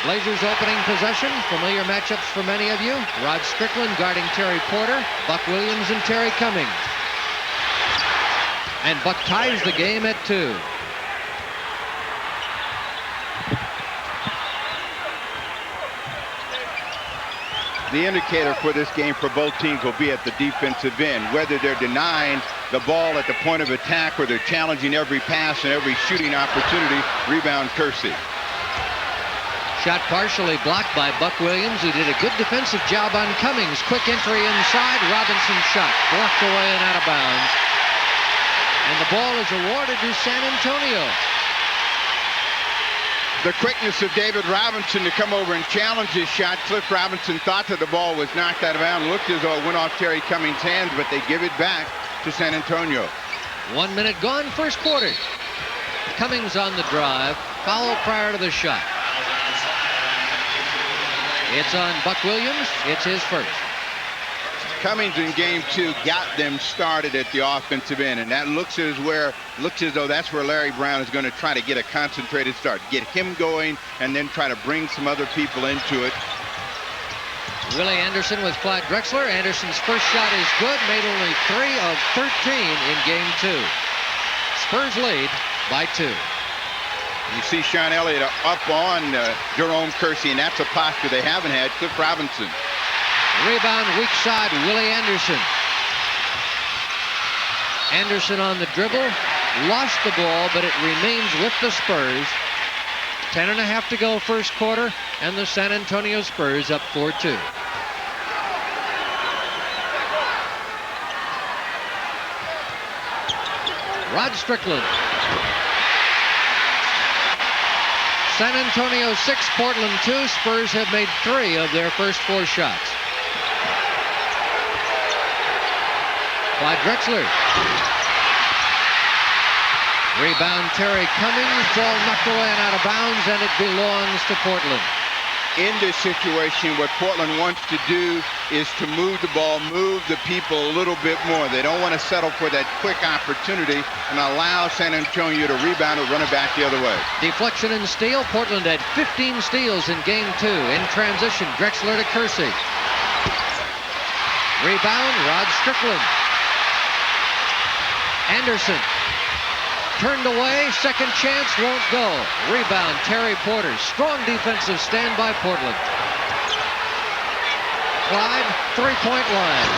Blazers opening possession. Familiar matchups for many of you. Rod Strickland guarding Terry Porter. Buck Williams and Terry Cummings. And Buck ties the game at 2. The indicator for this game for both teams will be at the defensive end, whether they're denying the ball at the point of attack or they're challenging every pass and every shooting opportunity. Rebound Kersey. Shot partially blocked by Buck Williams, who did a good defensive job on Cummings. Quick entry inside. Robinson shot blocked away and out of bounds. And the ball is awarded to San Antonio. The quickness of David Robinson to come over and challenge his shot. Cliff Robinson thought that the ball was knocked out of bounds. Looked as though it went off Terry Cummings' hands, but they give it back to San Antonio. 1 minute gone, first quarter. Cummings on the drive. Foul prior to the shot. It's on Buck Williams. It's his first. Cummings in game 2 got them started at the offensive end, and that looks as though that's where Larry Brown is going to try to get a concentrated start, get him going, and then try to bring some other people into it. Willie Anderson with Clyde Drexler. Anderson's first shot is good, made only 3 of 13 in game 2. Spurs lead by 2. You see Sean Elliott up on Jerome Kersey, and that's a posture they haven't had. Cliff Robinson. Rebound, weak side, Willie Anderson. Anderson on the dribble, lost the ball, but it remains with the Spurs. 10.5 to go first quarter, and the San Antonio Spurs up 4-2. Rod Strickland. San Antonio 6, Portland 2. Spurs have made 3 of their first 4 shots. By Drexler. Rebound Terry Cummings. Ball knocked away and out of bounds, and it belongs to Portland. In this situation, what Portland wants to do is to move the ball, move the people a little bit more. They don't want to settle for that quick opportunity and allow San Antonio to rebound and run it back the other way. Deflection and steal. Portland had 15 steals in game 2. In transition, Drexler to Kersey. Rebound, Rod Strickland. Anderson. Turned away, second chance, won't go. Rebound, Terry Porter. Strong defensive stand by Portland. Clyde, three-point line.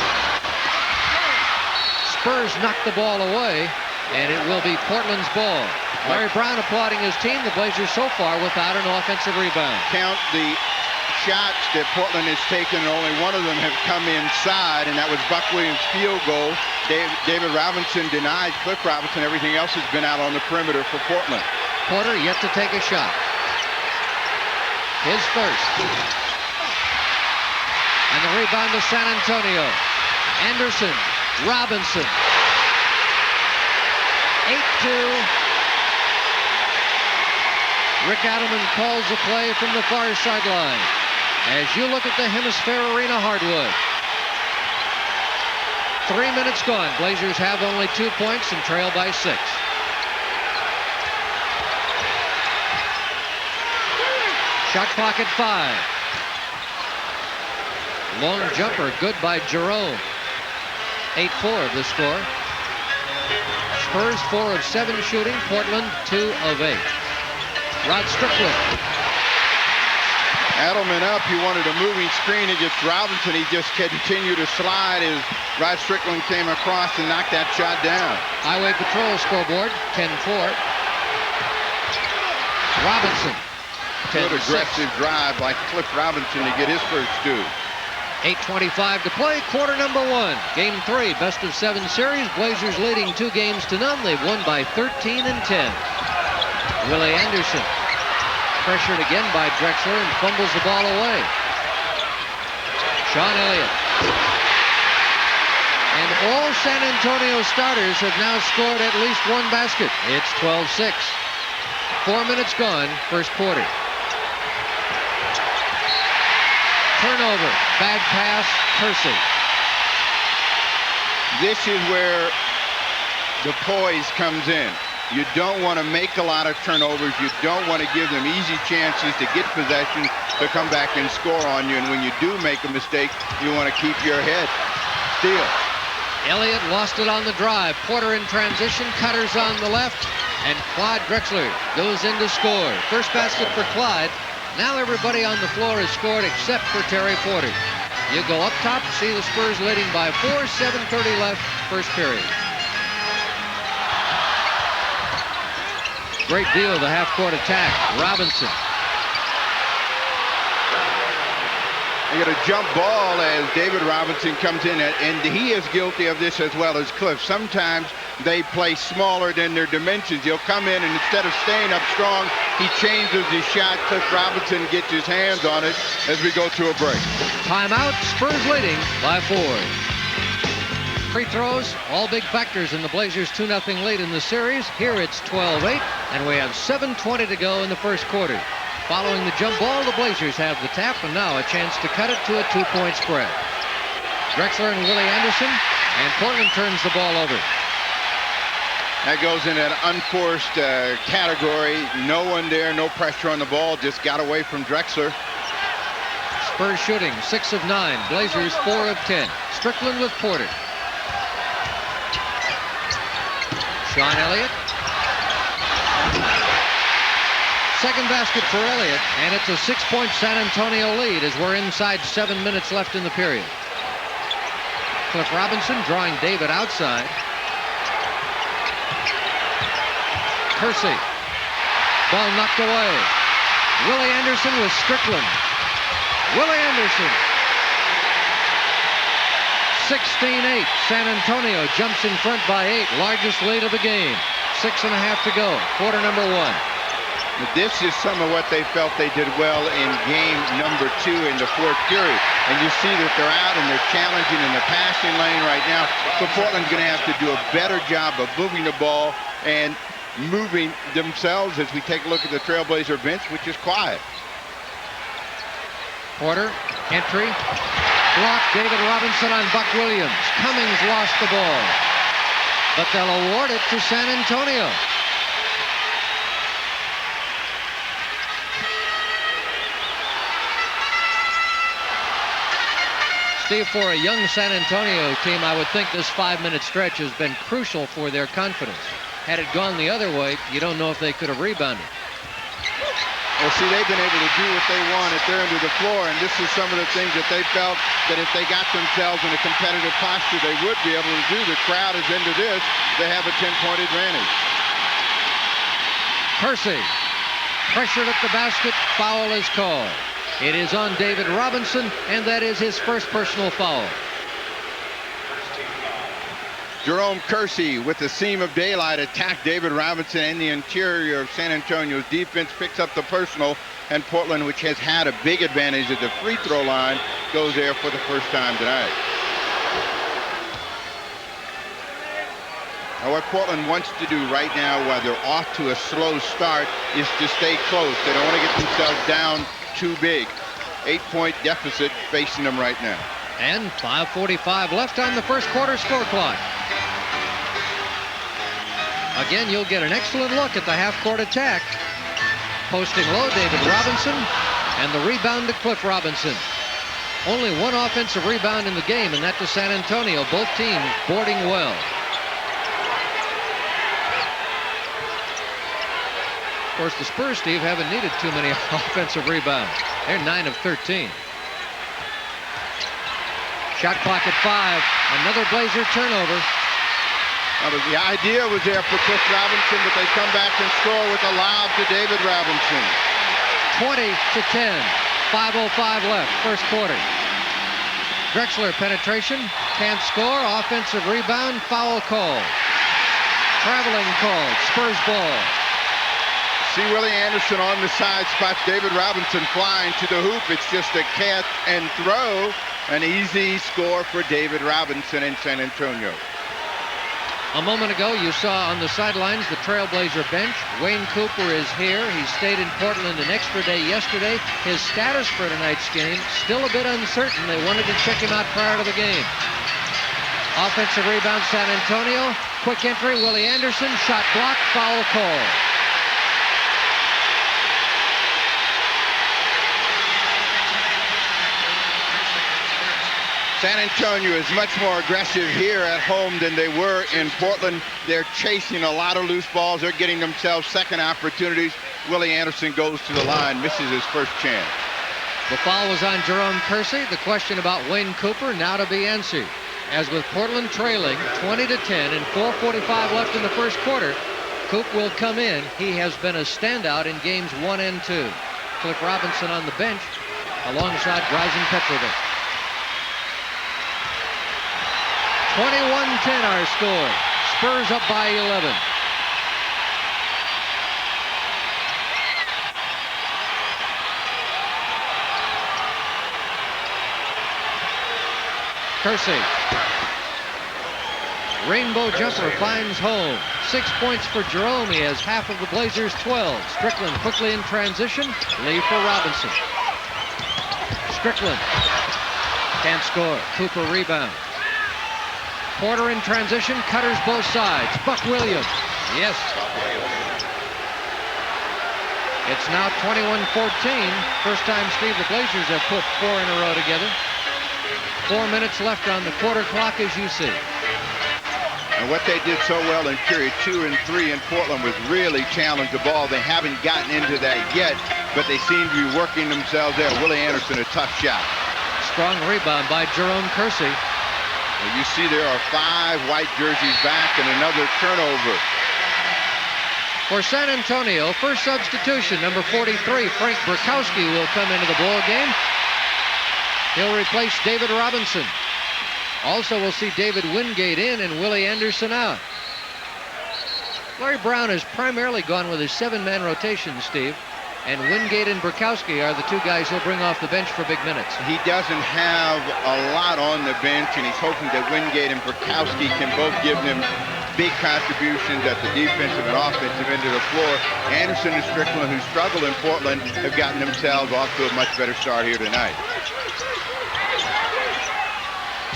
Spurs knocked the ball away, and it will be Portland's ball. Larry Brown applauding his team. The Blazers so far without an offensive rebound. Count the shots that Portland has taken, and only one of them have come inside, and that was Buck Williams' field goal. David Robinson denied Cliff Robinson. Everything else has been out on the perimeter for Portland. Porter yet to take a shot. His first. And the rebound to San Antonio. Anderson, Robinson. 8-2. Rick Adelman calls the play from the far sideline. As you look at the Hemisphere Arena hardwood. 3 minutes gone. Blazers have only 2 points and trail by 6. Shot clock at 5. Long jumper, good by Jerome. 8-4 the score. Spurs 4 of 7 shooting. Portland 2 of 8. Rod Strickland. Adelman up. He wanted a moving screen against Robinson. He just continued to slide as Rod Strickland came across and knocked that shot down. Highway Patrol scoreboard, 10-4. Robinson. Good aggressive drive by Cliff Robinson to get his first 2. 8:25 to play, quarter number 1. Game 3, best of 7 series. Blazers leading 2 games to none. They've won by 13 and 10. Willie Anderson. Pressured again by Drexler and fumbles the ball away. Sean Elliott. And all San Antonio starters have now scored at least 1 basket. It's 12-6. 4 minutes gone, first quarter. Turnover, bad pass, Kersey. This is where the poise comes in. You don't want to make a lot of turnovers. You don't want to give them easy chances to get possession to come back and score on you. And when you do make a mistake, you want to keep your head. Steal. Elliott lost it on the drive. Porter in transition, cutters on the left, and Clyde Drexler goes in to score. First basket for Clyde. Now everybody on the floor has scored except for Terry Porter. You go up top, see the Spurs leading by 4, 7:30 left, first period. Great view of the half-court attack. Robinson. You got a jump ball as David Robinson comes in, and he is guilty of this as well as Cliff. Sometimes they play smaller than their dimensions. He'll come in, and instead of staying up strong, he changes his shot. Cliff Robinson gets his hands on it as we go to a break. Timeout. Spurs leading by 4. Free throws, all big factors in the Blazers' 2-0 lead in the series. Here it's 12-8, and we have 7:20 to go in the first quarter. Following the jump ball, the Blazers have the tap, and now a chance to cut it to a 2-point spread. Drexler and Willie Anderson, and Portland turns the ball over. That goes in an unforced category. No one there, no pressure on the ball, just got away from Drexler. Spurs shooting 6 of 9, Blazers 4 of 10. Strickland with Porter. Sean Elliott. Second basket for Elliott, and it's a 6-point San Antonio lead as we're inside 7 minutes left in the period. Cliff Robinson drawing David outside. Kersey. Ball knocked away. Willie Anderson with Strickland. Willie Anderson. 16-8. San Antonio jumps in front by 8. Largest lead of the game. 6.5 to go. Quarter number 1. This is some of what they felt they did well in game number 2 in the fourth period. And you see that they're out and they're challenging in the passing lane right now. So Portland's going to have to do a better job of moving the ball and moving themselves as we take a look at the Trailblazer bench, which is quiet. Porter, entry, block. David Robinson on Buck Williams. Cummings lost the ball, but they'll award it to San Antonio. Steve, for a young San Antonio team, I would think this 5-minute stretch has been crucial for their confidence. Had it gone the other way, you don't know if they could have rebounded. Well, see, they've been able to do what they want at their end of the floor, and this is some of the things that they felt that if they got themselves in a competitive posture, they would be able to do. The crowd is into this. They have a 10-point advantage. Kersey pressured at the basket. Foul is called. It is on David Robinson, and that is his first personal foul. Jerome Kersey, with the seam of daylight, attacked David Robinson in the interior of San Antonio's defense, picks up the personal, and Portland, which has had a big advantage at the free throw line, goes there for the first time tonight. Now, what Portland wants to do right now, while they're off to a slow start, is to stay close. They don't want to get themselves down too big. 8-point deficit facing them right now. And 5:45 left on the first quarter score clock. Again, you'll get an excellent look at the half-court attack. Posting low, David Robinson, and the rebound to Cliff Robinson. Only one offensive rebound in the game, and that to San Antonio. Both teams boarding well. Of course, the Spurs, Steve, haven't needed too many offensive rebounds. They're 9 of 13. Shot clock at 5. Another Blazer turnover. The idea was there for Cliff Robinson, but they come back and score with a lob to David Robinson. 20-10. 5:05 left, first quarter. Drexler penetration, can't score. Offensive rebound, foul call. Traveling call, Spurs ball. See Willie Anderson on the side, spots David Robinson flying to the hoop. It's just a catch and throw. An easy score for David Robinson in San Antonio. A moment ago, you saw on the sidelines the Trailblazer bench. Wayne Cooper is here. He stayed in Portland an extra day yesterday. His status for tonight's game, still a bit uncertain. They wanted to check him out prior to the game. Offensive rebound, San Antonio. Quick entry, Willie Anderson. Shot blocked, foul call. San Antonio is much more aggressive here at home than they were in Portland. They're chasing a lot of loose balls. They're getting themselves second opportunities. Willie Anderson goes to the line, misses his first chance. The foul was on Jerome Kersey. The question about Wayne Cooper now to be answered. As with Portland trailing 20-10 and 4:45 left in the first quarter, Coop will come in. He has been a standout in games 1 and 2. Cliff Robinson on the bench alongside Gryzon Petrovic. 21-10 our score. Spurs up by 11. Kersey. Rainbow jumper finds home. 6 points for Jerome. He has half of the Blazers' 12. Strickland quickly in transition. Leave for Robinson. Strickland can't score. Cooper rebound. Porter in transition. Cutters both sides. Buck Williams. Yes. It's now 21-14. First time, Steve, the Blazers have put 4 in a row together. 4 minutes left on the quarter clock, as you see. And what they did so well in period 2 and 3 in Portland was really challenge the ball. They haven't gotten into that yet, but they seem to be working themselves there. Willie Anderson, a tough shot. Strong rebound by Jerome Kersey. Well, you see there are 5 white jerseys back and another turnover. For San Antonio, first substitution, number 43, Frank Burkowski will come into the ball game. He'll replace David Robinson. Also, we'll see David Wingate in and Willie Anderson out. Larry Brown has primarily gone with his 7-man rotation, Steve, and Wingate and Burkowski are the 2 guys he'll bring off the bench for big minutes. He doesn't have a lot on the bench, and he's hoping that Wingate and Burkowski can both give them big contributions at the defensive and offensive end of the floor. Anderson and Strickland, who struggled in Portland, have gotten themselves off to a much better start here tonight.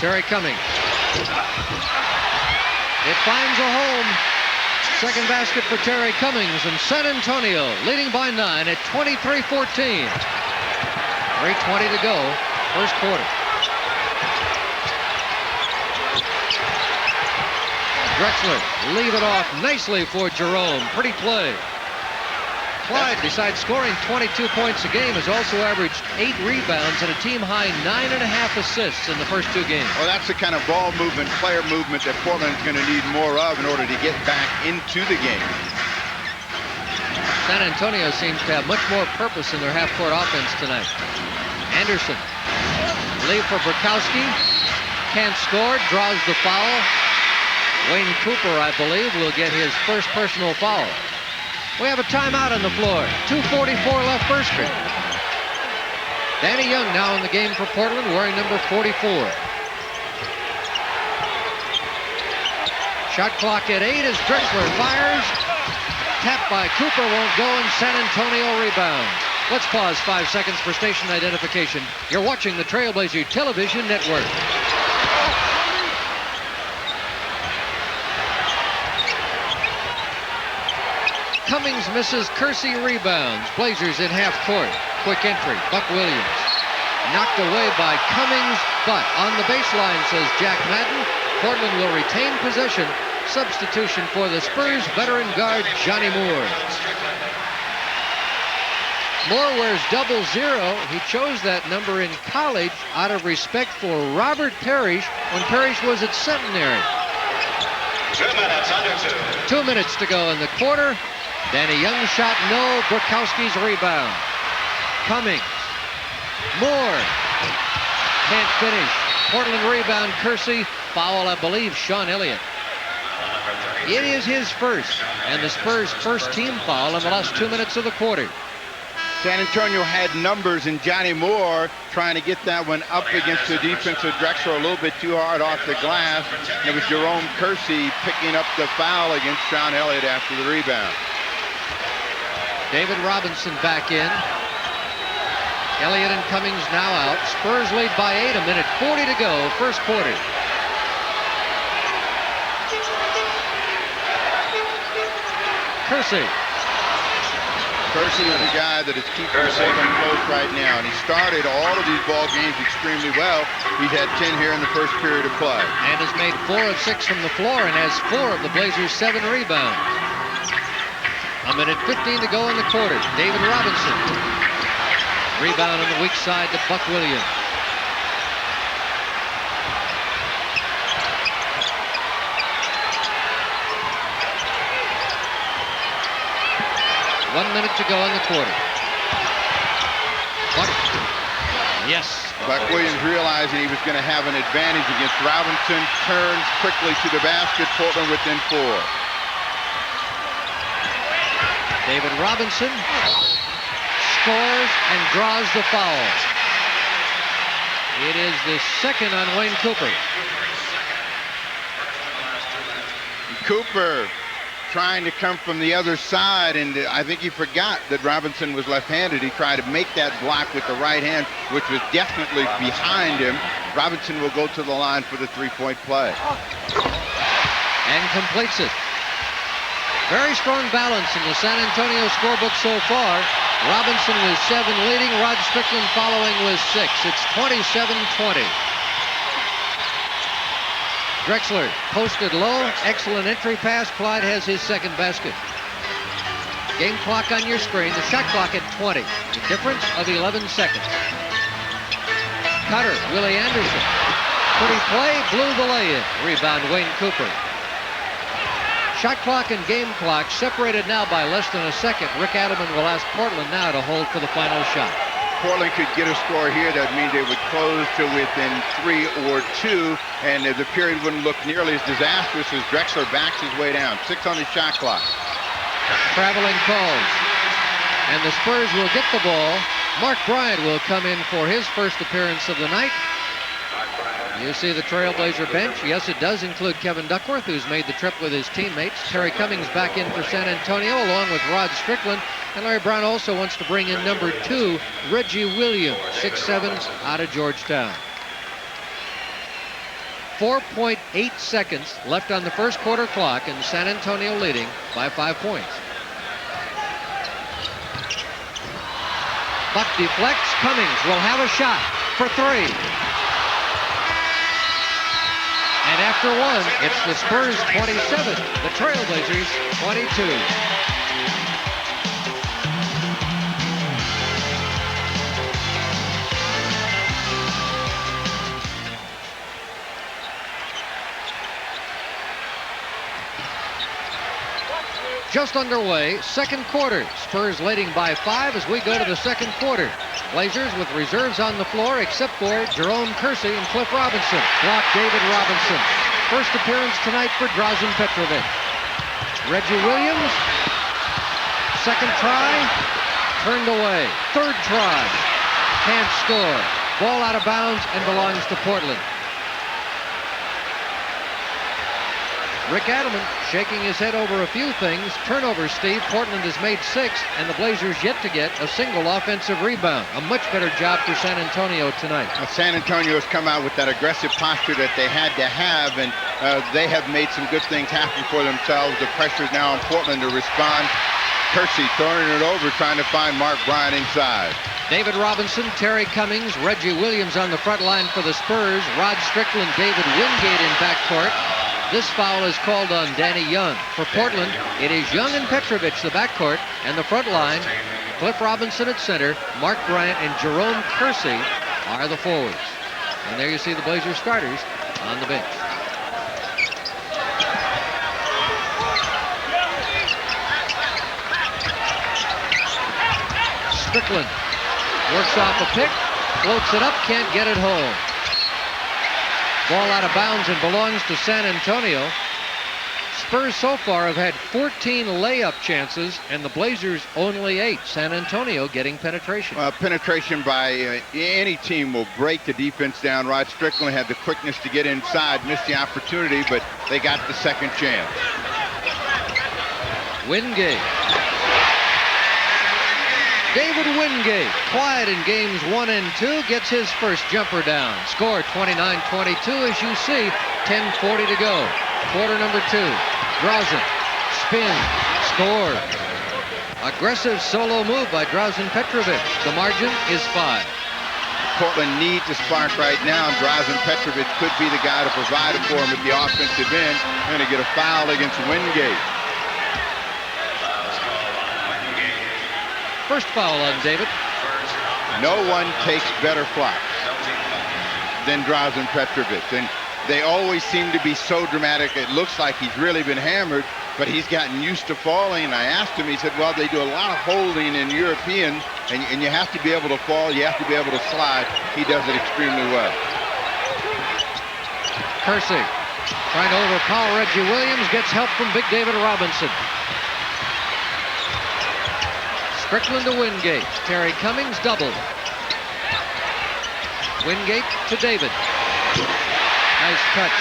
Terry Cummings. It finds a home. Second basket for Terry Cummings, and San Antonio leading by 9 at 23-14. 3:20 to go, first quarter. Drexler leave it off nicely for Jerome. Pretty play. Clyde, besides scoring 22 points a game, has also averaged 8 rebounds and a team-high 9.5 assists in the first 2 games. Well, that's the kind of ball movement, player movement that Portland is going to need more of in order to get back into the game. San Antonio seems to have much more purpose in their half-court offense tonight. Anderson, leave for Burkowski, can't score, draws the foul. Wayne Cooper, I believe, will get his first personal foul. We have a timeout on the floor. 2:44 left first period. Danny Young now in the game for Portland, wearing number 44. Shot clock at 8 as Drexler fires. Tapped by Cooper, won't go, and San Antonio rebounds. Let's pause 5 seconds for station identification. You're watching the Trailblazer Television Network. Cummings misses, Kersey rebounds. Blazers in half court. Quick entry, Buck Williams. Knocked away by Cummings, but on the baseline, says Jack Madden. Portland will retain possession. Substitution for the Spurs, veteran guard Johnny Moore. Moore wears 00. He chose that number in college out of respect for Robert Parrish when Parrish was at Centenary. 2 minutes, under 2. 2 minutes to go in the quarter. Danny Young shot, no. Burkowski's rebound. Cummings. Moore. Can't finish. Portland rebound, Kersey. Foul, I believe, Sean Elliott. It is his first, and the Spurs' first team foul in the last 2 minutes of the quarter. San Antonio had numbers, and Johnny Moore trying to get that one up against the defensive Drexler a little bit too hard off the glass. And it was Jerome Kersey picking up the foul against Sean Elliott after the rebound. David Robinson back in. Elliott and Cummings now out. Spurs lead by 8, 1:40 to go, first quarter. Kersey. Kersey is a guy that is keeping Portland close right now, and he started all of these ball games extremely well. He's had 10 here in the first period of play. And has made 4 of 6 from the floor and has 4 of the Blazers' 7 rebounds. A minute 15 to go in the quarter. David Robinson. Rebound on the weak side to Buck Williams. One minute to go in the quarter. Buck. Yes. Buck Williams realizing he was going to have an advantage against Robinson. Turns quickly to the basket. Portland within 4. David Robinson scores and draws the foul. It is the second on Wayne Cooper. Cooper trying to come from the other side, and I think he forgot that Robinson was left-handed. He tried to make that block with the right hand, which was definitely behind him. Robinson will go to the line for the three-point play. And completes it. Very strong balance in the San Antonio scorebook so far. Robinson with 7 leading, Rod Strickland following with 6. It's 27-20. Drexler posted low, excellent entry pass. Clyde has his second basket. Game clock on your screen, the shot clock at 20. The difference of 11 seconds. Cutter, Willie Anderson. Pretty play, blew the lay-in. Rebound, Wayne Cooper. Shot clock and game clock separated now by less than a second. Rick Adelman will ask Portland now to hold for the final shot. Portland could get a score here. That means they would close to within 3 or 2, and the period wouldn't look nearly as disastrous as Drexler backs his way down. 6 on the shot clock. Traveling calls. And the Spurs will get the ball. Mark Bryant will come in for his first appearance of the night. You see the Trailblazer bench. Yes, it does include Kevin Duckworth, who's made the trip with his teammates. Terry Cummings back in for San Antonio, along with Rod Strickland. And Larry Brown also wants to bring in number 2, Reggie Williams, 6'7", out of Georgetown. 4.8 seconds left on the first quarter clock, and San Antonio leading by 5 points. Buck deflects. Cummings will have a shot for 3. And after 1, it's the Spurs 27, the Trailblazers 22. Just underway, second quarter. Spurs leading by 5 as we go to the second quarter. Blazers with reserves on the floor except for Jerome Kersey and Cliff Robinson. Block David Robinson. First appearance tonight for Drazen Petrovic. Reggie Williams. Second try. Turned away. Third try. Can't score. Ball out of bounds and belongs to Portland. Rick Adelman shaking his head over a few things. Turnovers, Steve. Portland has made 6, and the Blazers yet to get a single offensive rebound. A much better job for San Antonio tonight. San Antonio has come out with that aggressive posture that they had to have, and they have made some good things happen for themselves. The pressure is now on Portland to respond. Kersey throwing it over, trying to find Mark Bryant inside. David Robinson, Terry Cummings, Reggie Williams on the front line for the Spurs. Rod Strickland, David Wingate in backcourt. This foul is called on Danny Young. For Portland, it is Young and Petrovic, the backcourt, and the front line. Cliff Robinson at center, Mark Bryant and Jerome Kersey are the forwards. And there you see the Blazers starters on the bench. Strickland works off a pick, floats it up, can't get it home. Ball out of bounds and belongs to San Antonio. Spurs so far have had 14 layup chances, and the Blazers only 8. San Antonio getting penetration. Penetration by any team will break the defense down. Rod Strickland had the quickness to get inside, missed the opportunity, but they got the second chance. Wingate. David Wingate, quiet in games 1 and 2, gets his first jumper down. Score 29-22 as you see, 10:40 to go. Quarter number 2. Drazen spins, score. Aggressive solo move by Drazen Petrovic. The margin is 5. Portland needs a spark right now, and Drazen Petrovic could be the guy to provide it for him at the offensive end. Going to get a foul against Wingate. First foul on David. No one takes better flops than Drazen Petrovic. And they always seem to be so dramatic. It looks like he's really been hammered, but he's gotten used to falling. And I asked him, he said, well, they do a lot of holding in Europeans, and you have to be able to fall, you have to be able to slide. He does it extremely well. Kersey trying to overpower Reggie Williams, gets help from Big David Robinson. Strickland to Wingate. Terry Cummings doubled. Wingate to David. Nice touch.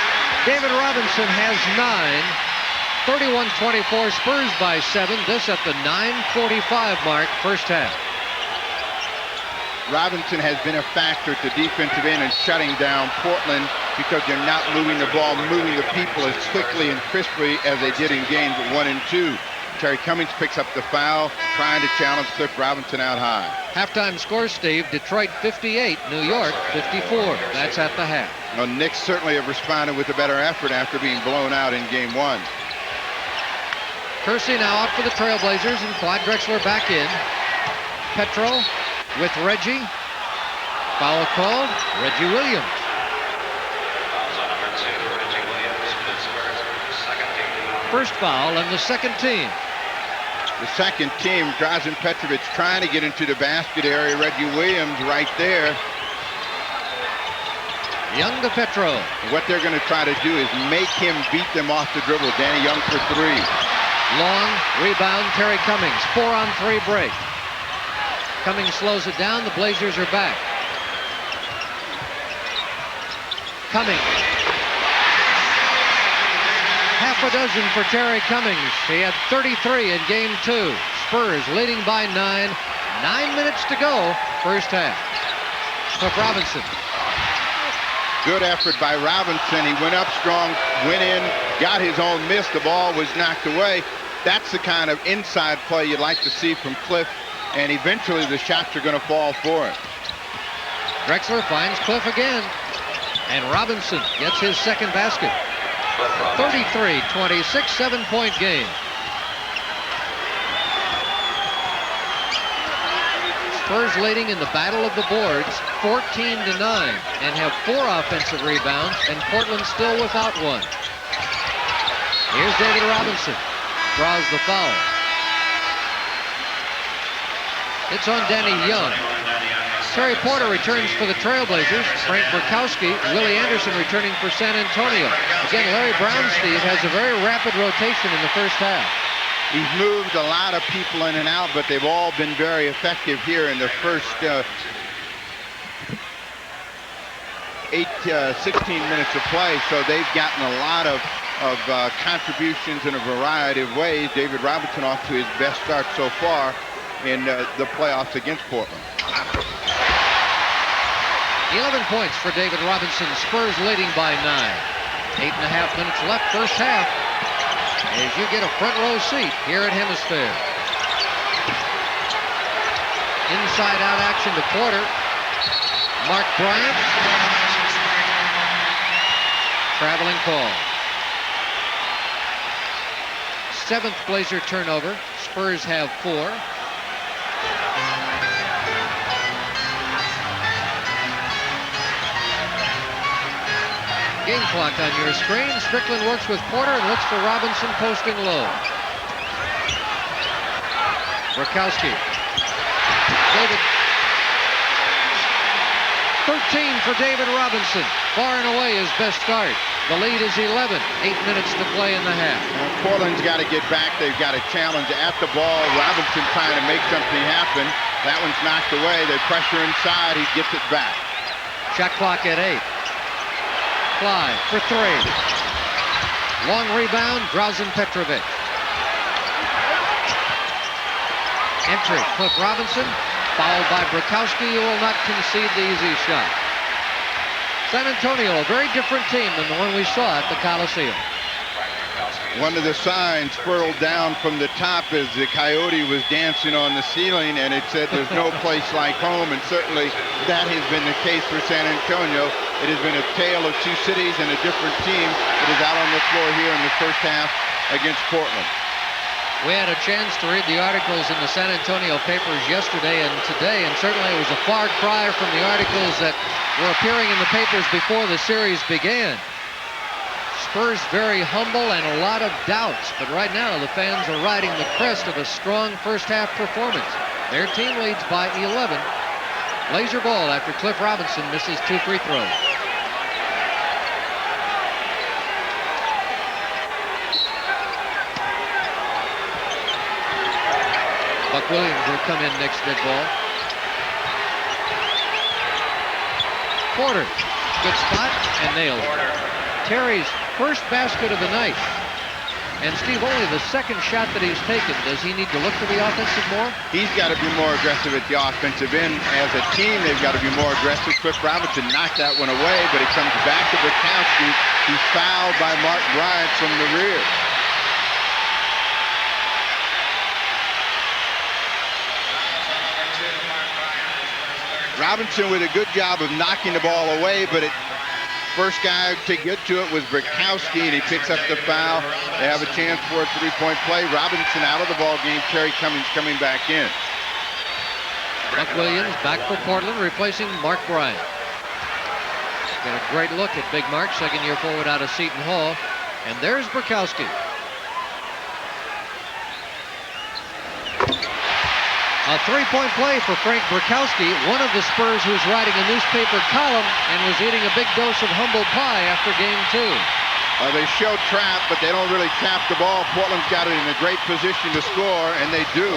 David Robinson has 9. 31-24, Spurs by 7. This at the 9:45 mark, first half. Robinson has been a factor to defensive end and shutting down Portland because they're not moving the ball, moving the people as quickly and crisply as they did in games 1 and 2. Terry Cummings picks up the foul, trying to challenge Cliff Robinson out high. Halftime score, Steve. Detroit 58, New York 54. That's at the half. Well, Knicks certainly have responded with a better effort after being blown out in game 1. Kersey now out for the Trailblazers, and Clyde Drexler back in. Petro with Reggie. Foul called. Reggie Williams. First foul on the second team. The second team, Drazen Petrovic trying to get into the basket area. Reggie Williams right there. Young to Petro. What they're going to try to do is make him beat them off the dribble. Danny Young for 3. Long rebound, Terry Cummings. 4-on-3 break. Cummings slows it down. The Blazers are back. Cummings. Half a dozen for Terry Cummings. He had 33 in game 2. Spurs leading by 9. 9 minutes to go, first half. Cliff Robinson. Good effort by Robinson. He went up strong, went in, got his own miss. The ball was knocked away. That's the kind of inside play you'd like to see from Cliff, and eventually the shots are going to fall for him. Drexler finds Cliff again, and Robinson gets his second basket. 33-26, 7-point game. Spurs leading in the battle of the boards 14-9 and have 4 offensive rebounds, and Portland still without one. Here's David Robinson. Draws the foul. It's on Danny Young. Terry Porter returns for the Trailblazers. Frank Burkowski, Willie Anderson returning for San Antonio. Again, Larry Brown, Steve, has a very rapid rotation in the first half. He's moved a lot of people in and out, but they've all been very effective here in the first 16 minutes of play. So they've gotten a lot of contributions in a variety of ways. David Robinson off to his best start so far in the playoffs against Portland. 11 points for David Robinson. Spurs leading by 9. 8.5 minutes left, first half. As you get a front row seat here at Hemisphere. Inside out action to Porter. Mark Bryant. Traveling call. 7th Blazer turnover. Spurs have 4. Game clock on your screen. Strickland works with Porter and looks for Robinson posting low. Burkowski. David. 13 for David Robinson. Far and away his best start. The lead is 11. 8 minutes to play in the half. Portland's got to get back. They've got a challenge at the ball. Robinson trying to make something happen. That one's knocked away. They pressure inside. He gets it back. Shot clock at 8. Fly for 3. Long rebound, Drazen Petrovic. Entry, Cliff Robinson, fouled by Burkowski, who will not concede the easy shot. San Antonio, a very different team than the one we saw at the Coliseum. One of the signs furled down from the top as the coyote was dancing on the ceiling, and it said there's no place like home, and certainly that has been the case for San Antonio. It has been a tale of two cities and a different team that is out on the floor here in the first half against Portland. We had a chance to read the articles in the San Antonio papers yesterday and today, and certainly it was a far cry from the articles that were appearing in the papers before the series began. Spurs very humble and a lot of doubts, but right now the fans are riding the crest of a strong first half performance. Their team leads by 11. Blazer ball after Cliff Robinson misses 2 free throws. Buck Williams will come in next dead ball. Porter, good spot and nailed. Terry's first basket of the night. And Steve, only the second shot that he's taken. Does he need to look for the offensive more? He's got to be more aggressive at the offensive end. As a team, they've got to be more aggressive. Cliff Robinson knocked that one away, but it comes back to Bukowski. He's fouled by Mark Bryant from the rear. Robinson with a good job of knocking the ball away, but first guy to get to it was Bukowski, and he picks up the foul. They have a chance for a three-point play. Robinson out of the ball game. Terry Cummings coming back in. Buck Williams back for Portland, replacing Mark Bryant. Get a great look at Big Mark, second-year forward out of Seton Hall. And there's Bukowski. A three-point play for Frank Bukowski, one of the Spurs who's writing a newspaper column and was eating a big dose of humble pie after game 2. They show trap, but they don't really trap the ball. Portland's got it in a great position to score, and they do.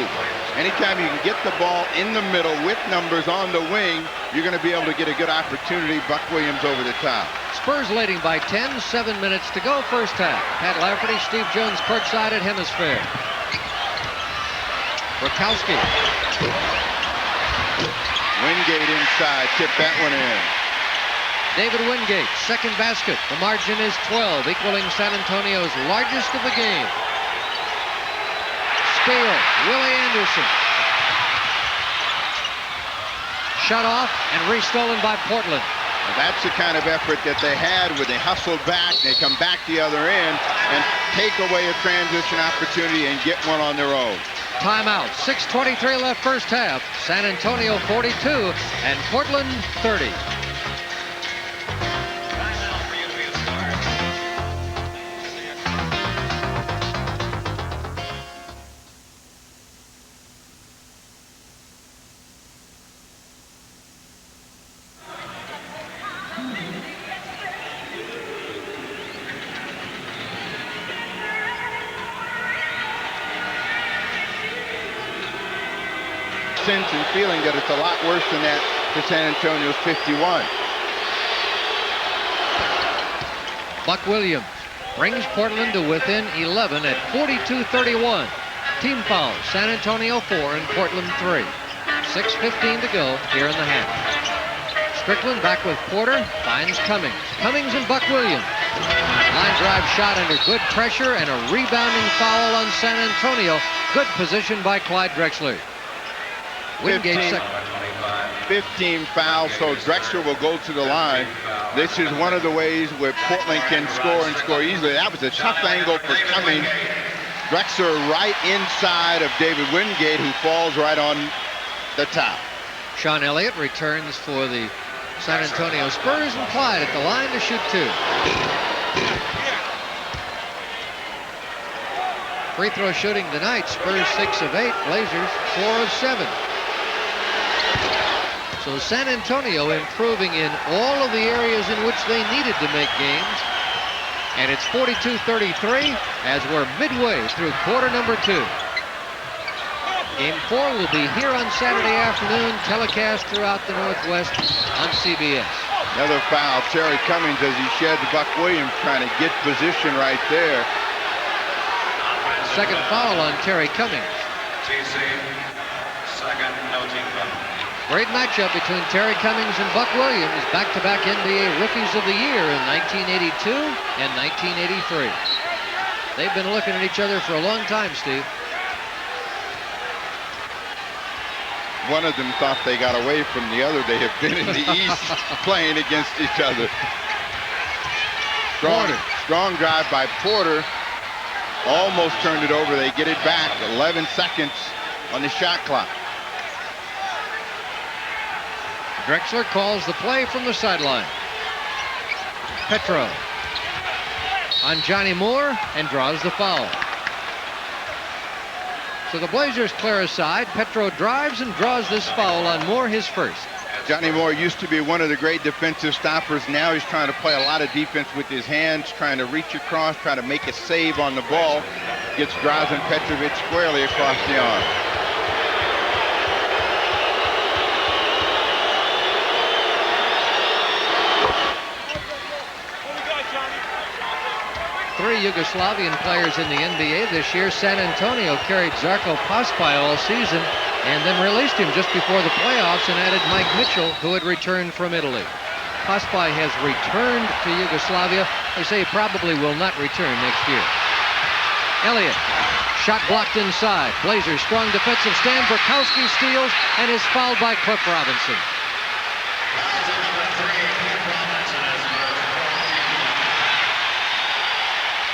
Anytime you can get the ball in the middle with numbers on the wing, you're going to be able to get a good opportunity. Buck Williams over the top. Spurs leading by 10, 7 minutes to go first half. Pat Lafferty, Steve Jones courtside at Hemisphere. Bukowski. Wingate inside, tip that one in. David Wingate, second basket. The margin is 12, equaling San Antonio's largest of the game. Steal, Willie Anderson. Shut off and restolen by Portland. Now that's the kind of effort that they had when they hustled back, they come back the other end and take away a transition opportunity and get one on their own. Timeout, 6:23 left first half. San Antonio 42 and Portland 30. Sense and feeling that it's a lot worse than that for San Antonio's 51. Buck Williams brings Portland to within 11 at 42-31. Team foul, San Antonio 4 and Portland 3. 6:15 to go here in the half. Strickland back with Porter, finds Cummings. Cummings and Buck Williams. Line drive shot under good pressure and a rebounding foul on San Antonio. Good position by Clyde Drexler. 15 fouls, so Drexler will go to the line. This is one of the ways where Portland can score and score easily. That was a tough angle for Cummings. Drexler right inside of David Wingate, who falls right on the top. Sean Elliott returns for the San Antonio Spurs, and Clyde at the line to shoot 2. Free throw shooting tonight, Spurs 6 of 8, Blazers 4 of 7. So San Antonio improving in all of the areas in which they needed to make games. And it's 42-33 as we're midway through quarter number 2. Game 4 will be here on Saturday afternoon, telecast throughout the Northwest on CBS. Another foul, Terry Cummings as he sheds Buck Williams trying to get position right there. Second foul on Terry Cummings. Second, no team foul. Great matchup between Terry Cummings and Buck Williams, back-to-back NBA Rookies of the Year in 1982 and 1983. They've been looking at each other for a long time, Steve. One of them thought they got away from the other. They have been in the East playing against each other. Strong drive by Porter. Almost turned it over. They get it back. 11 seconds on the shot clock. Drexler calls the play from the sideline. Petro on Johnny Moore and draws the foul. So the Blazers clear aside. Petro drives and draws this foul on Moore, his first. Johnny Moore used to be one of the great defensive stoppers. Now he's trying to play a lot of defense with his hands, trying to reach across, trying to make a save on the ball. Gets Drazen Petrovic squarely across the arm. Three Yugoslavian players in the NBA this year. San Antonio carried Žarko Paspaj all season and then released him just before the playoffs and added Mike Mitchell, who had returned from Italy. Paspaj has returned to Yugoslavia. They say he probably will not return next year. Elliott, shot blocked inside. Blazers strong defensive stand. Burkowski steals and is fouled by Cliff Robinson.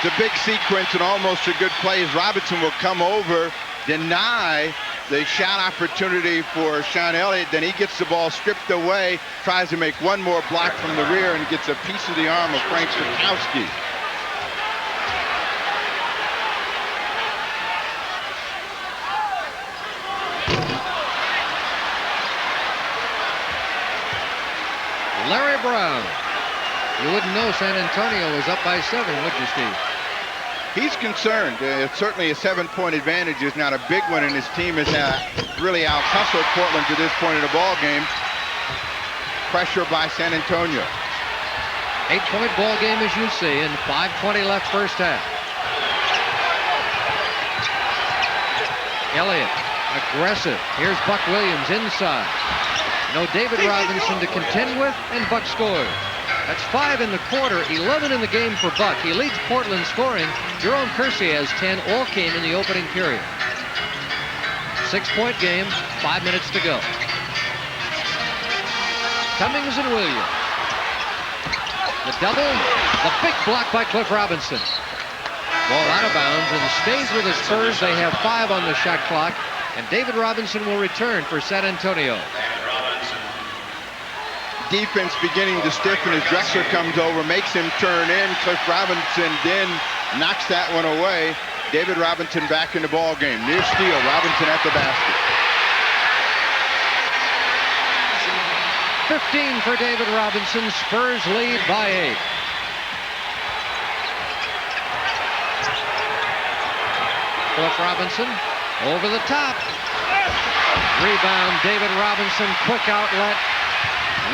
It's a big sequence and almost a good play as Robinson will come over, deny the shot opportunity for Sean Elliott. Then he gets the ball stripped away, tries to make one more block from the rear and gets a piece of the arm of Frank Burkowski. Larry Brown. You wouldn't know San Antonio was up by 7, would you, Steve? He's concerned. Certainly a 7-point advantage is not a big one, and his team has really out-hustled Portland to this point in the ball game. Pressure by San Antonio. 8-point ball game, as you see, and 5:20 left first half. Elliott, aggressive. Here's Buck Williams inside. No David Robinson to contend with, and Buck scores. That's 5 in the quarter, 11 in the game for Buck. He leads Portland scoring. Jerome Kersey has 10. All came in the opening period. 6-point game, 5 minutes to go. Cummings and Williams. The double, the big block by Cliff Robinson. Ball out of bounds and stays with the Spurs. They have 5 on the shot clock, and David Robinson will return for San Antonio. Defense beginning to stiffen as Drexler comes over, makes him turn in. Cliff Robinson then knocks that one away. David Robinson back in the ball game. Near steal, Robinson at the basket. 15 for David Robinson. Spurs lead by 8. Cliff Robinson over the top. Rebound, David Robinson, quick outlet.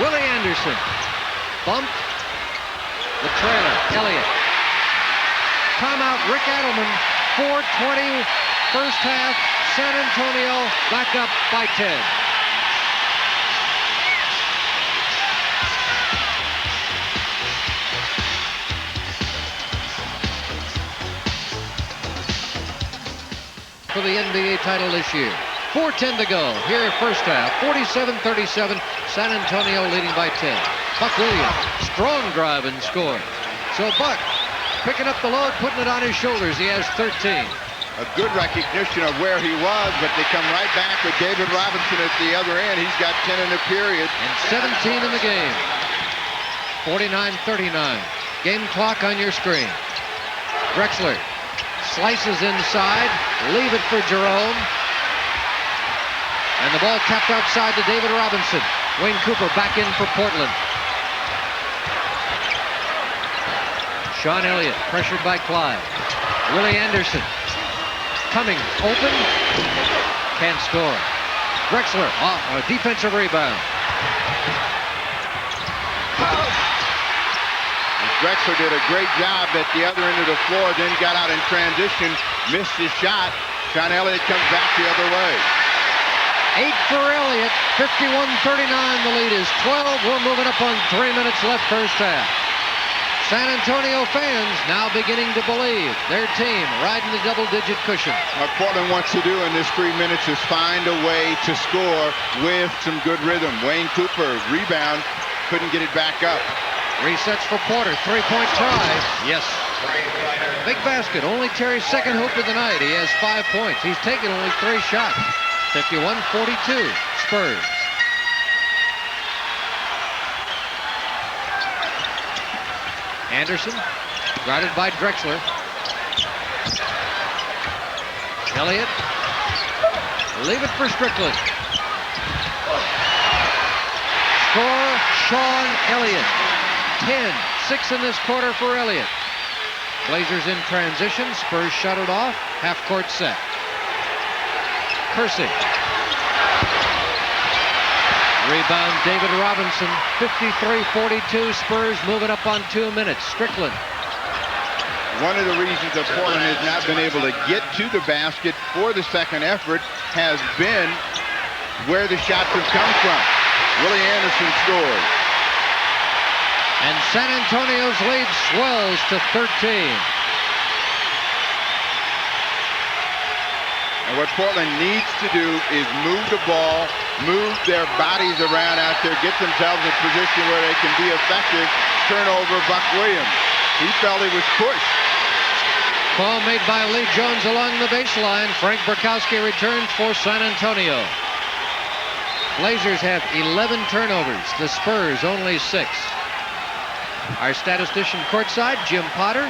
Willie Anderson bumped the trailer. Elliott. Timeout, Rick Adelman. 4:20 first half. San Antonio back up by 10. For the NBA title this year. 4:10 to go here first half. 47-37. San Antonio leading by 10. Buck Williams, strong drive and score. So Buck picking up the load, putting it on his shoulders. He has 13. A good recognition of where he was, but they come right back with David Robinson at the other end. He's got 10 in the period. And 17 in the game. 49-39. Game clock on your screen. Drexler slices inside. Leave it for Jerome. And the ball tapped outside to David Robinson. Wayne Cooper back in for Portland. Sean Elliott pressured by Clyde. Willie Anderson. Cummings open. Can't score. Drexler off a defensive rebound. Drexler did a great job at the other end of the floor, then got out in transition, missed his shot. Sean Elliott comes back the other way. 8 for Elliott, 51-39. The lead is 12. We're moving up on 3 minutes left first half. San Antonio fans now beginning to believe their team riding the double-digit cushion. What Portland wants to do in this 3 minutes is find a way to score with some good rhythm. Wayne Cooper, rebound, couldn't get it back up. Resets for Porter, three-point try. Yes. Big basket, only Terry's second hoop of the night. He has 5 points. He's taken only 3 shots. 51-42, Spurs. Anderson, guarded by Drexler. Elliott, leave it for Strickland. Score, Sean Elliott. 10-6 in this quarter for Elliott. Blazers in transition, Spurs shut it off, half-court set. Kersey. Rebound, David Robinson, 53-42. Spurs moving up on 2 minutes. Strickland. One of the reasons that Portland has not been able to get to the basket for the second effort has been where the shots have come from. Willie Anderson scored. And San Antonio's lead swells to 13. And what Portland needs to do is move the ball, move their bodies around out there, get themselves in a position where they can be effective. Turnover, Buck Williams. He felt he was pushed. Call made by Lee Jones along the baseline. Frank Burkowski returns for San Antonio. Blazers have 11 turnovers. The Spurs only 6. Our statistician courtside, Jim Potter.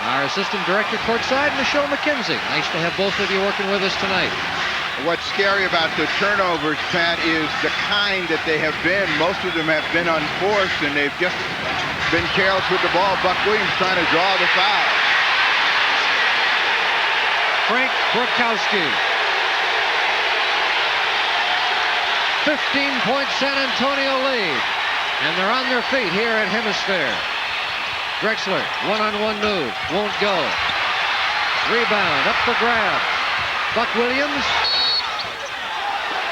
Our assistant director courtside, Michelle McKenzie. Nice to have both of you working with us tonight. What's scary about the turnovers, Pat, is the kind that they have been. Most of them have been unforced, and they've just been careless with the ball. Buck Williams trying to draw the foul. Frank Burkowski. 15-point San Antonio lead. And they're on their feet here at Hemisphere. Drexler, one-on-one move, won't go. Rebound, up for grabs. Buck Williams,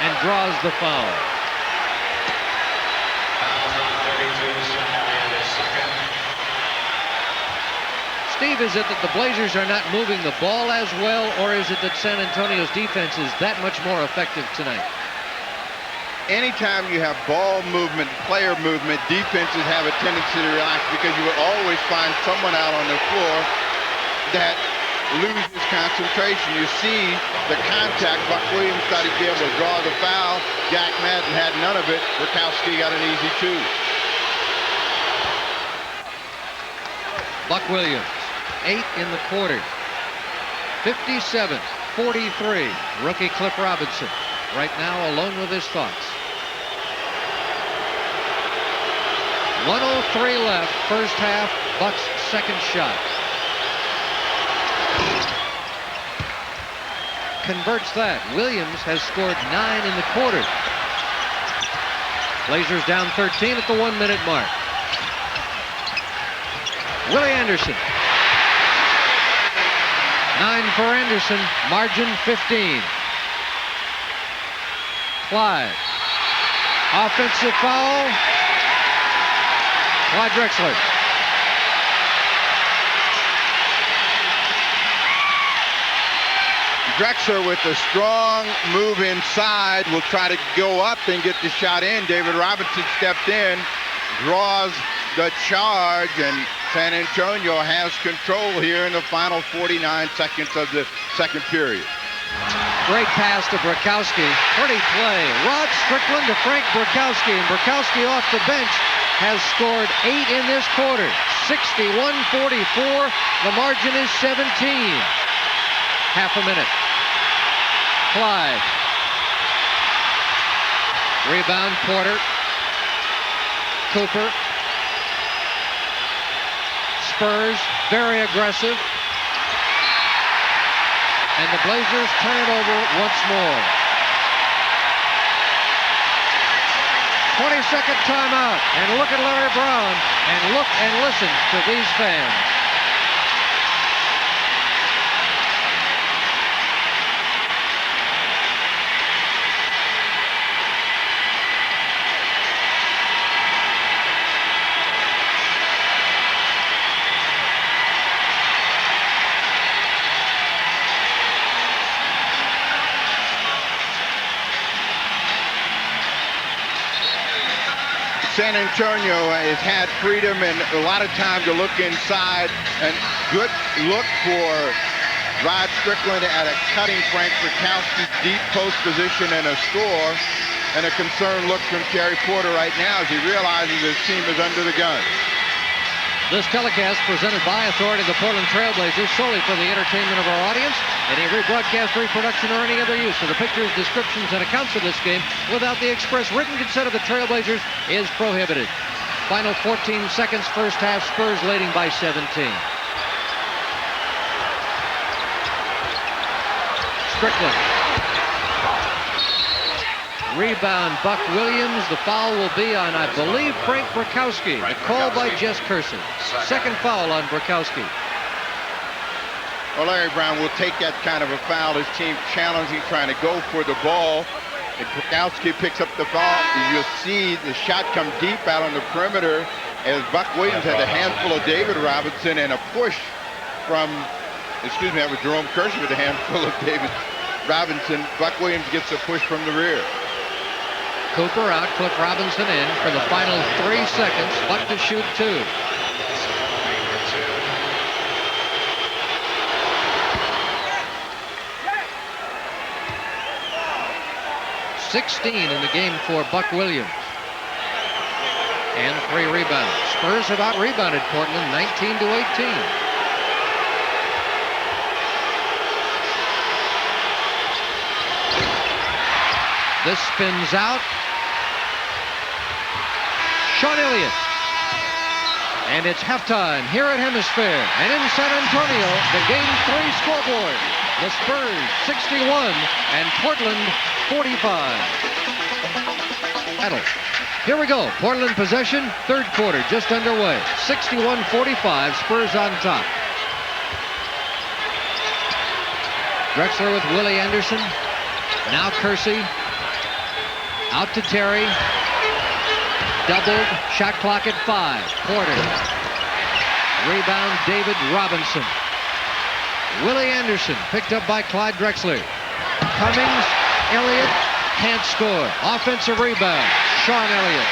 and draws the foul. Steve, is it that the Blazers are not moving the ball as well, or is it that San Antonio's defense is that much more effective tonight? Anytime you have ball movement, player movement, defenses have a tendency to relax because you will always find someone out on the floor that loses concentration. You see the contact. Buck Williams thought he'd be able to draw the foul. Jack Madden had none of it. Burkowski got an easy 2. Buck Williams, 8 in the quarter. 57-43. Rookie Cliff Robinson, right now alone with his thoughts. 1:03 left, first half, Buck's second shot. Converts that. Williams has scored 9 in the quarter. Blazers down 13 at the 1-minute mark. Willie Anderson. 9 for Anderson, margin 15. Clyde. Offensive foul. Clyde Drexler. Drexler with a strong move inside will try to go up and get the shot in. David Robinson stepped in, draws the charge, and San Antonio has control here in the final 49 seconds of the second period. Great pass to Burkowski. Pretty play. Rod Strickland to Frank Burkowski, and Burkowski off the bench has scored 8 in this quarter. 61-44. The margin is 17. Half a minute. Clyde. Rebound, Porter. Cooper. Spurs, very aggressive. And the Blazers turn it over once more. 20-second timeout. And look at Larry Brown. And look and listen to these fans. San Antonio has had freedom and a lot of time to look inside, and good look for Rod Strickland at a cutting Frank Brikowski, deep post position and a score, and a concerned look from Terry Porter right now as he realizes his team is under the gun. This telecast presented by authority of the Portland Trail Blazers solely for the entertainment of our audience. Any rebroadcast, reproduction, or any other use of the pictures, descriptions, and accounts of this game without the express written consent of the Trail Blazers is prohibited. Final 14 seconds, first half, Spurs leading by 17. Strickland. Rebound, Buck Williams. The foul will be on, I believe, Frank Brikowski. The call by Jess Curson. Second foul on Brikowski. Well, Larry Brown will take that kind of a foul. His team challenging, trying to go for the ball. And Brikowski picks up the foul. You'll see the shot come deep out on the perimeter as Buck Williams had a handful of David Robinson and a push from, that was Jerome Kersey with a handful of David Robinson. Buck Williams gets a push from the rear. Cooper out, Cliff Robinson in for the final 3 seconds. Buck to shoot 2. .16 in the game for Buck Williams. And 3 rebounds. Spurs have out-rebounded Portland 19-18. This spins out. Sean Elliott. And it's halftime here at Hemisphere. And in San Antonio, the Game 3 scoreboard. The Spurs 61 and Portland 45. Battle. Here we go. Portland possession, third quarter just underway. 61-45, Spurs on top. Drexler with Willie Anderson. Now Kersey. Out to Terry. Doubled. Shot clock at 5. Porter. Rebound David Robinson. Willie Anderson picked up by Clyde Drexler. Cummings. Elliott can't score. Offensive rebound. Sean Elliott.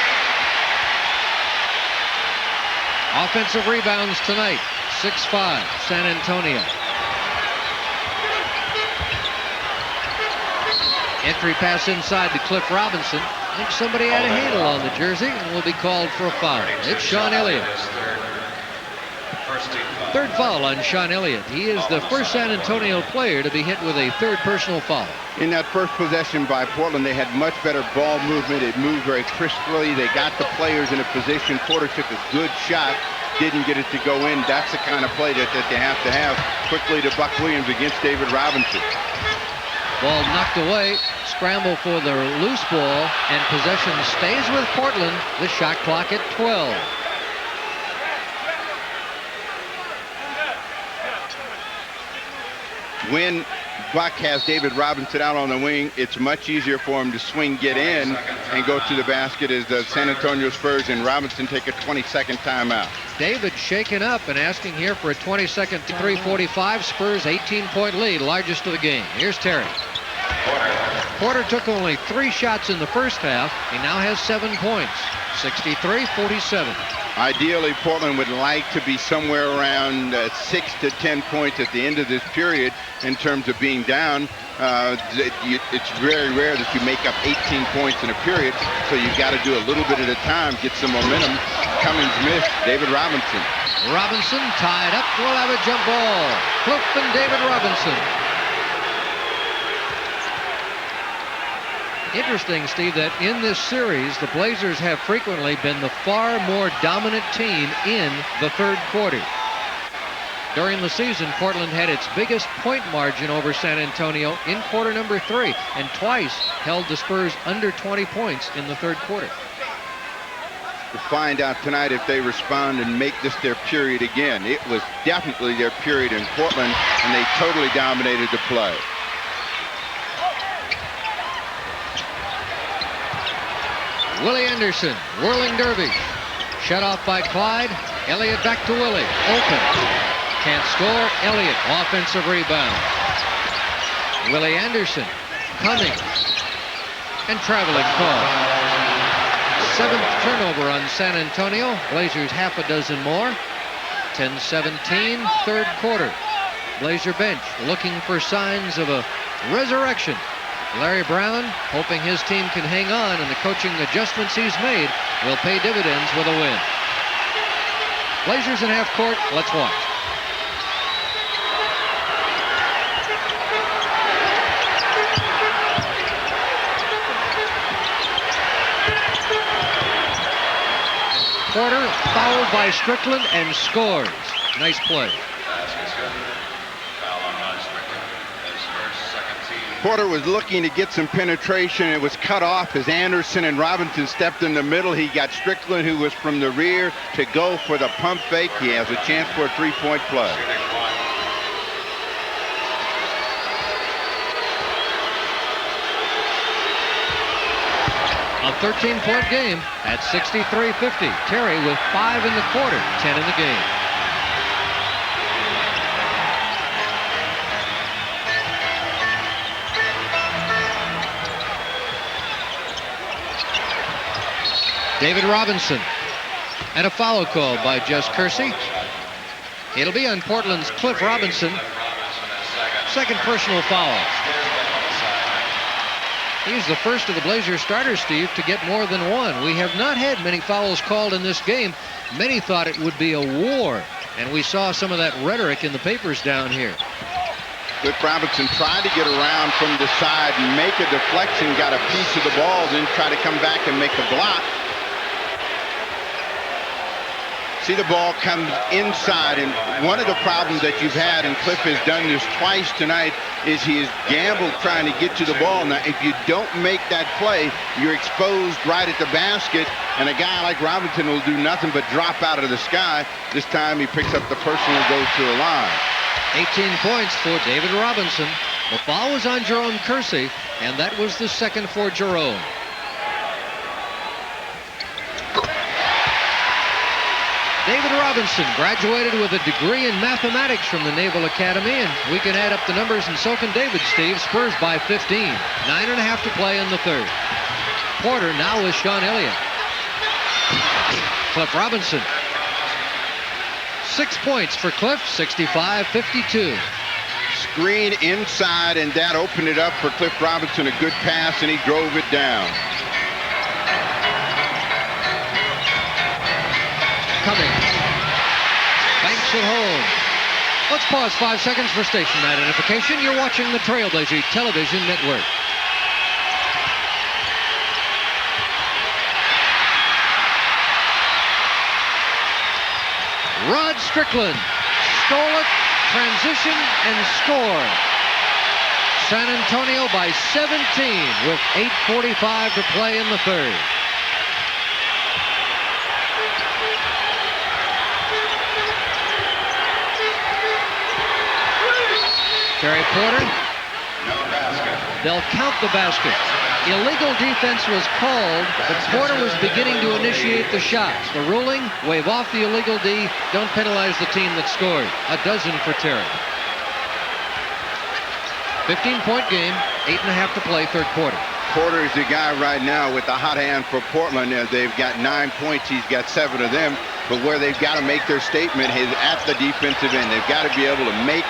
Offensive rebounds tonight. 6-5. San Antonio. Entry pass inside to Cliff Robinson. I think somebody had a handle on the jersey and will be called for a foul. It's Sean Elliott. Third foul on Sean Elliott. He is the first San Antonio player to be hit with a third personal foul. In that first possession by Portland, they had much better ball movement. It moved very crisply. They got the players in a position. Porter took a good shot, didn't get it to go in. That's the kind of play that they have to have quickly to Buck Williams against David Robinson. Ball knocked away. Scramble for the loose ball, and possession stays with Portland. The shot clock at 12. When Buck has David Robinson out on the wing, it's much easier for him to swing, get in, and go to the basket as the San Antonio Spurs and Robinson take a 20-second timeout. David shaken up and asking here for a 20-second 3:45. Spurs 18-point lead, largest of the game. Here's Terry. Porter took only 3 shots in the first half. He now has 7 points. 63-47. Ideally, Portland would like to be somewhere around 6 to 10 points at the end of this period in terms of being down. It's very rare that you make up 18 points in a period, so you've got to do a little bit at a time, get some momentum. Cummings missed. David Robinson. Robinson tied up. We'll have a jump ball. Cliff and David Robinson. Interesting, Steve, that in this series, the Blazers have frequently been the far more dominant team in the third quarter. During the season, Portland had its biggest point margin over San Antonio in quarter number 3, and twice held the Spurs under 20 points in the third quarter. We'll find out tonight if they respond and make this their period again. It was definitely their period in Portland, and they totally dominated the play. Willie Anderson, whirling dervish. Shut off by Clyde. Elliott back to Willie. Open. Can't score. Elliott, offensive rebound. Willie Anderson, Cummings, and traveling call. 7th turnover on San Antonio. Blazers half a dozen more. 10-17, third quarter. Blazer bench looking for signs of a resurrection. Larry Brown hoping his team can hang on, and the coaching adjustments he's made will pay dividends with a win. Blazers in half court. Let's watch. Porter fouled by Strickland and scores. Nice play. Porter was looking to get some penetration. It was cut off as Anderson and Robinson stepped in the middle. He got Strickland, who was from the rear, to go for the pump fake. He has a chance for a three-point play. A 13-point game at 63-50. Terry with 5 in the quarter, 10 in the game. David Robinson, and a foul called by Jess Kersey. It'll be on Portland's Cliff Robinson. Second personal foul. He's the first of the Blazers starters, Steve, to get more than one. We have not had many fouls called in this game. Many thought it would be a war, and we saw some of that rhetoric in the papers down here. Cliff Robinson tried to get around from the side and make a deflection, got a piece of the ball, then try to come back and make a block. See, the ball comes inside, and one of the problems that you've had, and Cliff has done this twice tonight, is he has gambled trying to get to the ball. Now, if you don't make that play, you're exposed right at the basket, and a guy like Robinson will do nothing but drop out of the sky. This time he picks up the personal and goes to the line. 18 points for David Robinson. The foul was on Jerome Kersey, and that was the second for Jerome. David Robinson graduated with a degree in mathematics from the Naval Academy, and we can add up the numbers, and so can David, Steve. Spurs by 15. 9.5 to play in the third. Porter now with Sean Elliott. Cliff Robinson. 6 points for Cliff, 65-52. Screen inside, and that opened it up for Cliff Robinson. A good pass, and he drove it down. Cummings banks it home. Let's pause 5 seconds for station identification. You're watching the Trailblazer Television Network. Rod Strickland stole it, transition, and score. San Antonio by 17 with 8:45 to play in the third. Terry Porter. They'll count the basket. Illegal defense was called, but Porter was beginning to initiate the shots. The ruling, wave off the illegal D, don't penalize the team that scored. A dozen for Terry. 15-point game, 8.5 to play, third quarter. Porter is the guy right now with the hot hand for Portland. They've got 9 points. He's got 7 of them. But where they've got to make their statement is at the defensive end. They've got to be able to make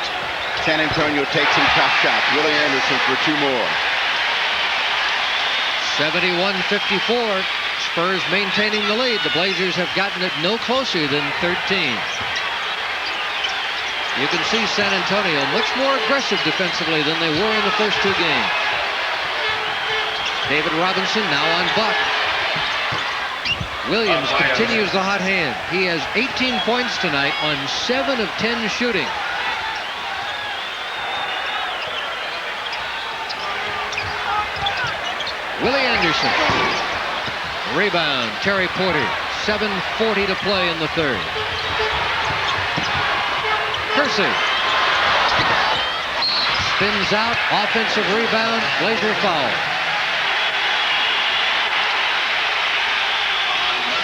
San Antonio take some tough shots. Willie Anderson for 2 more. 71-54. Spurs maintaining the lead. The Blazers have gotten it no closer than 13. You can see San Antonio much more aggressive defensively than they were in the first 2 games. David Robinson now on Buck. Williams continues the hot hand. He has 18 points tonight on 7 of 10 shooting. Willie Anderson. Rebound, Terry Porter. 7:40 to play in the third. Kersey. Spins out, offensive rebound, Blazer foul.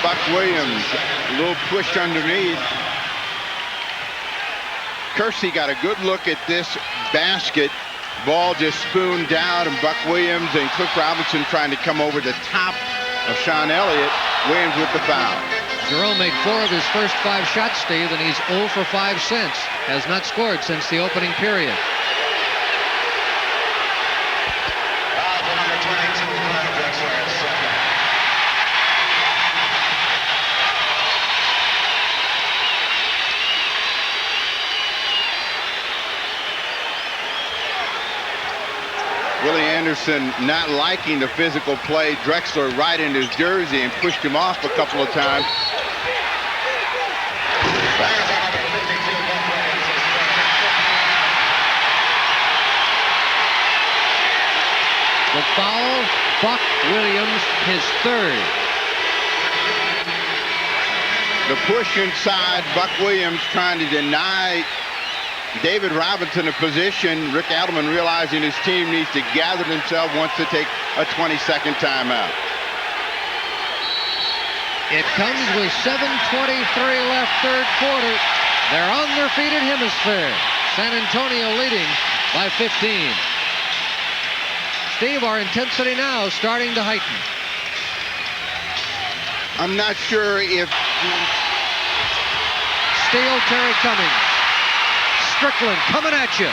Buck Williams, a little push underneath. Kersey got a good look at this basket. Ball just spooned down, and Buck Williams and Cliff Robinson trying to come over the top of Sean Elliott. Williams with the foul. Jerome made 4 of his first 5 shots, Steve, and he's 0 for 5 since. Has not scored since the opening period. Foul for number 22, Clyde Drexler, at second. Willie Anderson not liking the physical play. Drexler right in his jersey and pushed him off a couple of times. The foul, Buck Williams, his 3rd. The push inside, Buck Williams trying to deny David Robinson a position. Rick Adelman realizing his team needs to gather themselves, wants to take a 20-second timeout. It comes with 7:23 left, 3rd quarter. They're on their feet at Hemisphere. San Antonio leading by 15. Steve, our intensity now starting to heighten. I'm not sure if... Steele, Terry Cummings. Strickland coming at you.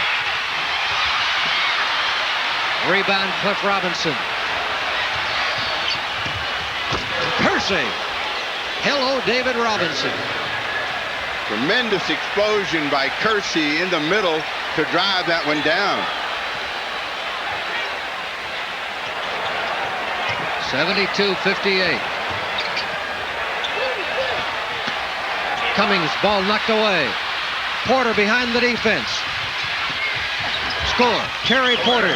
Rebound, Cliff Robinson. Kersey. Hello, David Robinson. Tremendous explosion by Kersey in the middle to drive that one down. 72-58. Cummings, ball knocked away. Porter behind the defense. Score, Terry Porter.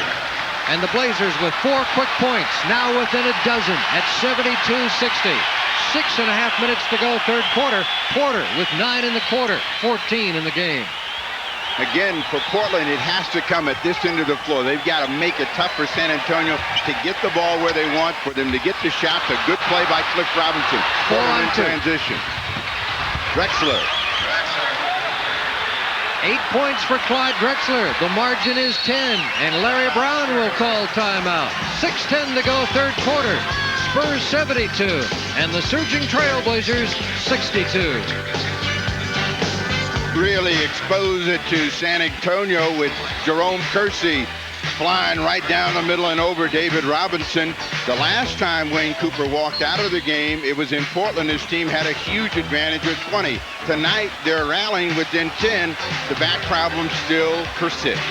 And the Blazers with 4 quick points, now within a dozen at 72-60. 6.5 minutes to go, 3rd quarter. Porter with 9 in the quarter, 14 in the game. Again, for Portland, it has to come at this end of the floor. They've got to make it tough for San Antonio to get the ball where they want, for them to get the shots. A good play by Cliff Robinson. 4 on 2. Transition. Drexler. 8 points for Clyde Drexler. The margin is 10, and Larry Brown will call timeout. 6:10 to go, 3rd quarter. Spurs 72, and the surging Trailblazers 62. Really expose it to San Antonio with Jerome Kersey flying right down the middle and over David Robinson. The last time Wayne Cooper walked out of the game, it was in Portland. His team had a huge advantage of 20. Tonight, they're rallying within 10. The back problem still persists.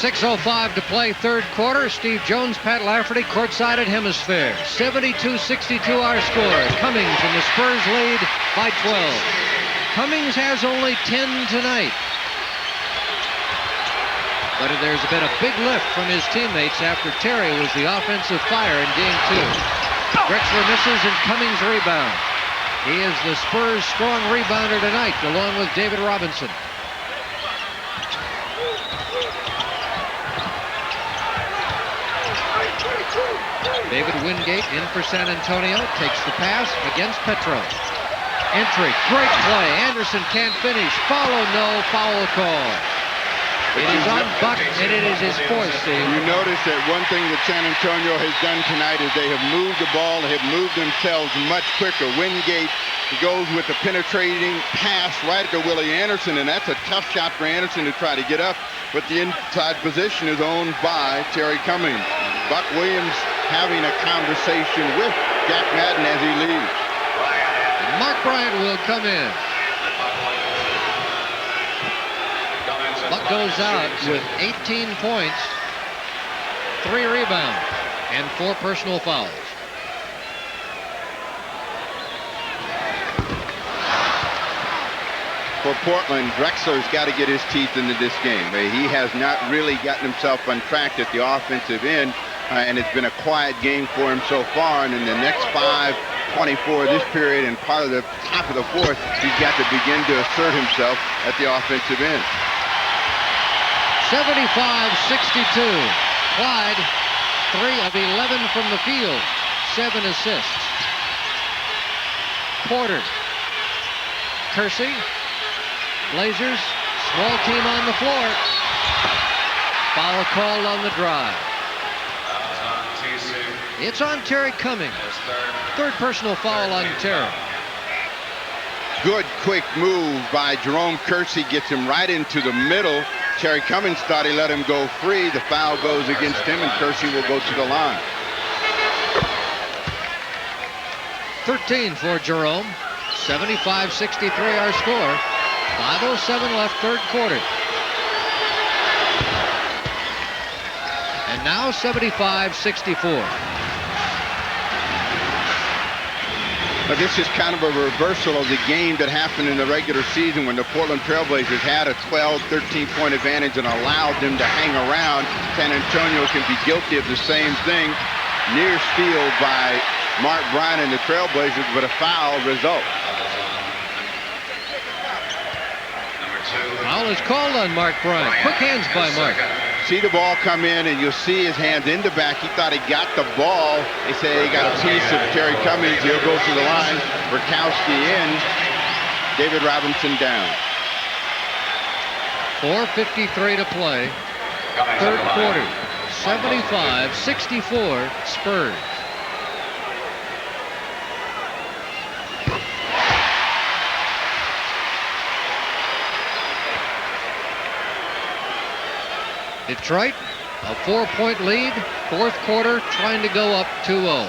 6:05 to play, 3rd quarter. Steve Jones, Pat Lafferty, courtside at Hemisphere. 72-62 our score. Cummings and the Spurs lead by 12. Cummings has only 10 tonight. But there's been a big lift from his teammates after Terry was the offensive fire in Game 2. Drexler misses and Cummings rebound. He is the Spurs' strong rebounder tonight, along with David Robinson. David Wingate in for San Antonio, takes the pass against Petro. Entry, great play. Anderson can't finish. Follow, no foul call. It is on Buck, and it is his 4th, Steve. You notice that one thing that San Antonio has done tonight is they have moved the ball, have moved themselves much quicker. Wingate goes with the penetrating pass right to Willie Anderson, and that's a tough shot for Anderson to try to get up, but the inside position is owned by Terry Cummings. Buck Williams having a conversation with Jack Madden as he leaves. Mark Bryant will come in. Buck goes out with 18 points, 3 rebounds, and 4 personal fouls. For Portland, Drexler's got to get his teeth into this game. He has not really gotten himself on track at the offensive end, and it's been a quiet game for him so far. And in the next 5:24 this period and part of the top of the 4th, he's got to begin to assert himself at the offensive end. 75-62. Clyde, 3 of 11 from the field, 7 assists. Porter. Kersey. Blazers, small team on the floor. Foul called on the drive. It's on Terry Cummings. Third personal foul on Terry. Good quick move by Jerome Kersey, gets him right into the middle. Terry Cummings thought he let him go free. The foul goes against him, and Kersey will go to the line. 13 for Jerome. 75-63 our score. 5:07 left, third quarter. And now 75-64. This is kind of a reversal of the game that happened in the regular season when the Portland Trailblazers had a 12, 13-point advantage and allowed them to hang around. San Antonio can be guilty of the same thing. Near steal by Mark Bryant and the Trailblazers, but a foul result. Foul is called on Mark Bryant. Quick hands by Mark. See the ball come in, and you'll see his hands in the back. He thought he got the ball. They say he got a piece of Terry Cummings. He'll go to the line. Burkowski in. David Robinson down. 4:53 to play. Third quarter. 75-64 Spurs. Detroit, a 4-point lead. Fourth quarter, trying to go up 2-0.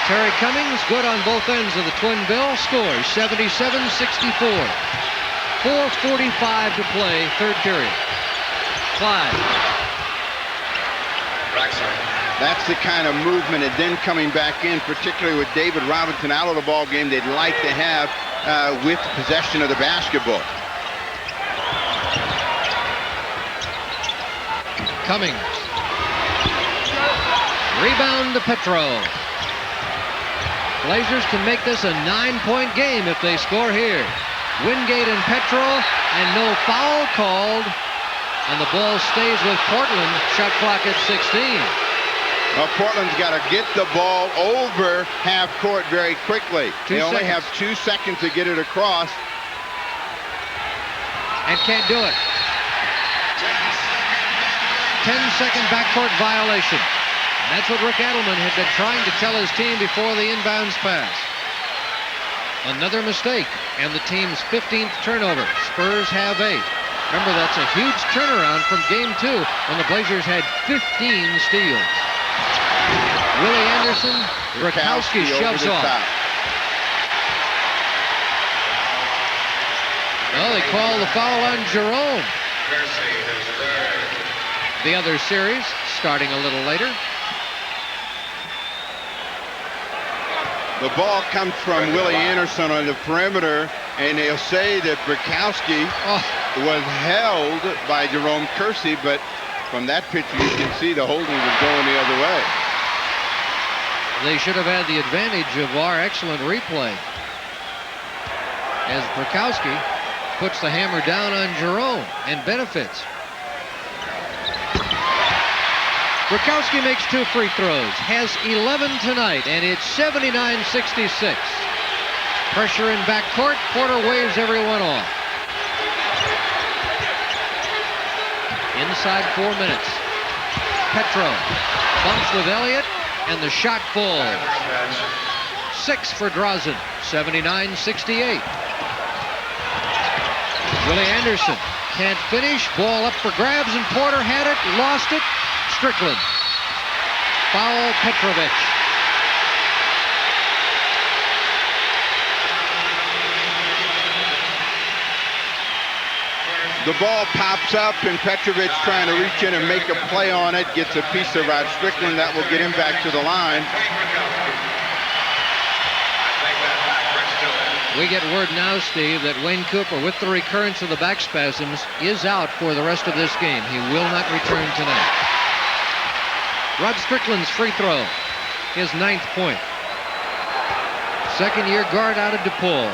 Terry Cummings, good on both ends of the twin bill, scores 77-64. 4:45 to play, third period. Clyde. That's the kind of movement, and then coming back in, particularly with David Robinson out of the ball game, they'd like to have with possession of the basketball. Cummings. Rebound to Petro. Blazers can make this a 9-point game if they score here. Wingate and Petro, and no foul called. And the ball stays with Portland. Shot clock at 16. Well, Portland's got to get the ball over half court very quickly. They only have 2 seconds to get it across. And can't do it. 10-second backcourt violation. And that's what Rick Adelman had been trying to tell his team before the inbounds pass. Another mistake, and the team's 15th turnover. Spurs have 8. Remember, that's a huge turnaround from Game 2 when the Blazers had 15 steals. Willie Anderson, Burkowski shoves off. Well, they call the foul on Jerome. The other series starting a little later. The ball comes from Willie Anderson on the perimeter, and they'll say that Burkowski was held by Jerome Kersey, but from that picture you can see the holding was going the other way. They should have had the advantage of our excellent replay, as Burkowski puts the hammer down on Jerome and benefits. Burkowski makes 2 free throws, has 11 tonight, and it's 79-66. Pressure in backcourt. Porter waves everyone off. Inside 4 minutes. Petro bumps with Elliott, and the shot falls. 6 for Drazen. 79-68. Willie Anderson can't finish. Ball up for grabs, and Porter had it, lost it. Strickland. Foul Petrovic. The ball pops up, and Petrovic trying to reach in and make a play on it. Gets a piece of Rod Strickland that will get him back to the line. We get word now, Steve, that Wayne Cooper, with the recurrence of the back spasms, is out for the rest of this game. He will not return tonight. Rod Strickland's free throw, his 9th point. Second-year guard out of DePaul.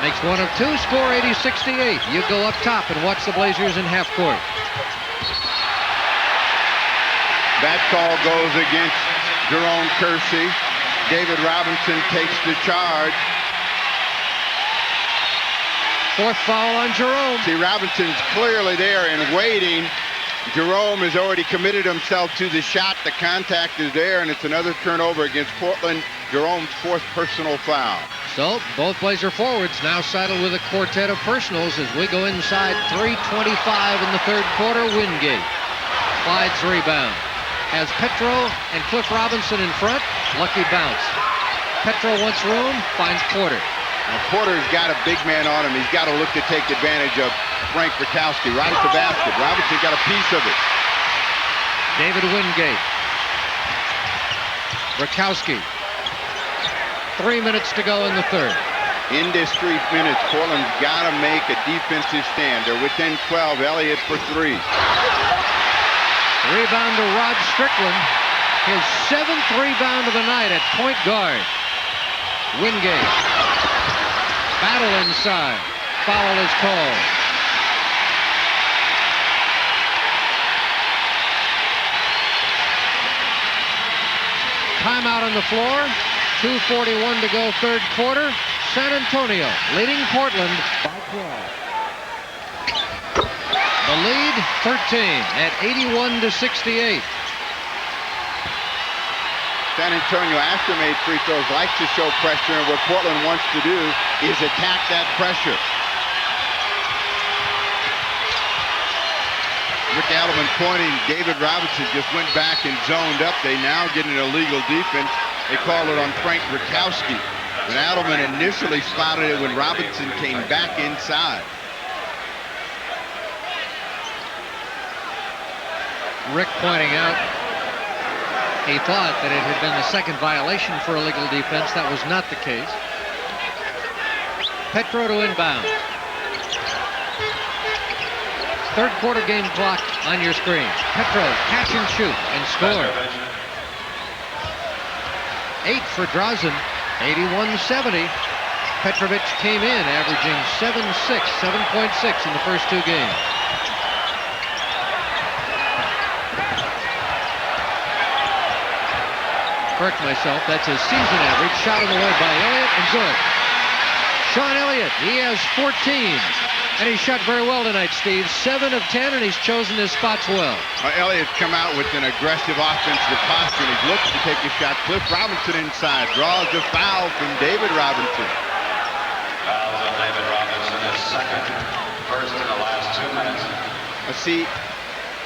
Makes 1 of 2, score 80-68. You go up top and watch the Blazers in half court. That call goes against Jerome Kersey. David Robinson takes the charge. Fourth foul on Jerome. See, Robinson's clearly there and waiting. Jerome has already committed himself to the shot. The contact is there, and it's another turnover against Portland. Jerome's fourth personal foul. So both Blazer forwards now saddled with a quartet of personals as we go inside 3:25 in the third quarter. Wingate. Clyde's rebound. Has Petro and Cliff Robinson in front. Lucky bounce. Petro wants room, finds Porter. Now Porter's got a big man on him. He's got to look to take advantage of Frank Rakowski right at the basket. Robinson got a piece of it. David Wingate. Rakowski. 3 minutes to go in the third. In this 3 minutes, Portland's got to make a defensive stand. They're within 12. Elliott for three. Rebound to Rod Strickland. His 7th rebound of the night at point guard. Wingate. Battle inside. Foul is called. Timeout on the floor. 2:41 to go third quarter. San Antonio leading Portland by 12. The lead 13 at 81-68. San Antonio, after made free throws, likes to show pressure, and what Portland wants to do is attack that pressure. Rick Adelman pointing. David Robinson just went back and zoned up. They now get an illegal defense. They call it on Frank Rakowski. But Adelman initially spotted it when Robinson came back inside. Rick pointing out he thought that it had been the second violation for illegal defense. That was not the case. Petro to inbound. Third quarter game clock on your screen. Petro catch and shoot and score. 8 for Drazen, 81-70. Petrovic came in averaging 7.6 in the first two games. Correct myself, that's his season average. Shot on the way by Elliott and good. Sean Elliott, he has 14. And he shot very well tonight, Steve. 7 of 10, and he's chosen his spots well. Elliott's come out with an aggressive offensive posture, and he's looking to take a shot. Cliff Robinson inside, draws a foul from David Robinson. Foul on David Robinson, his second, first in the last 2 minutes. See,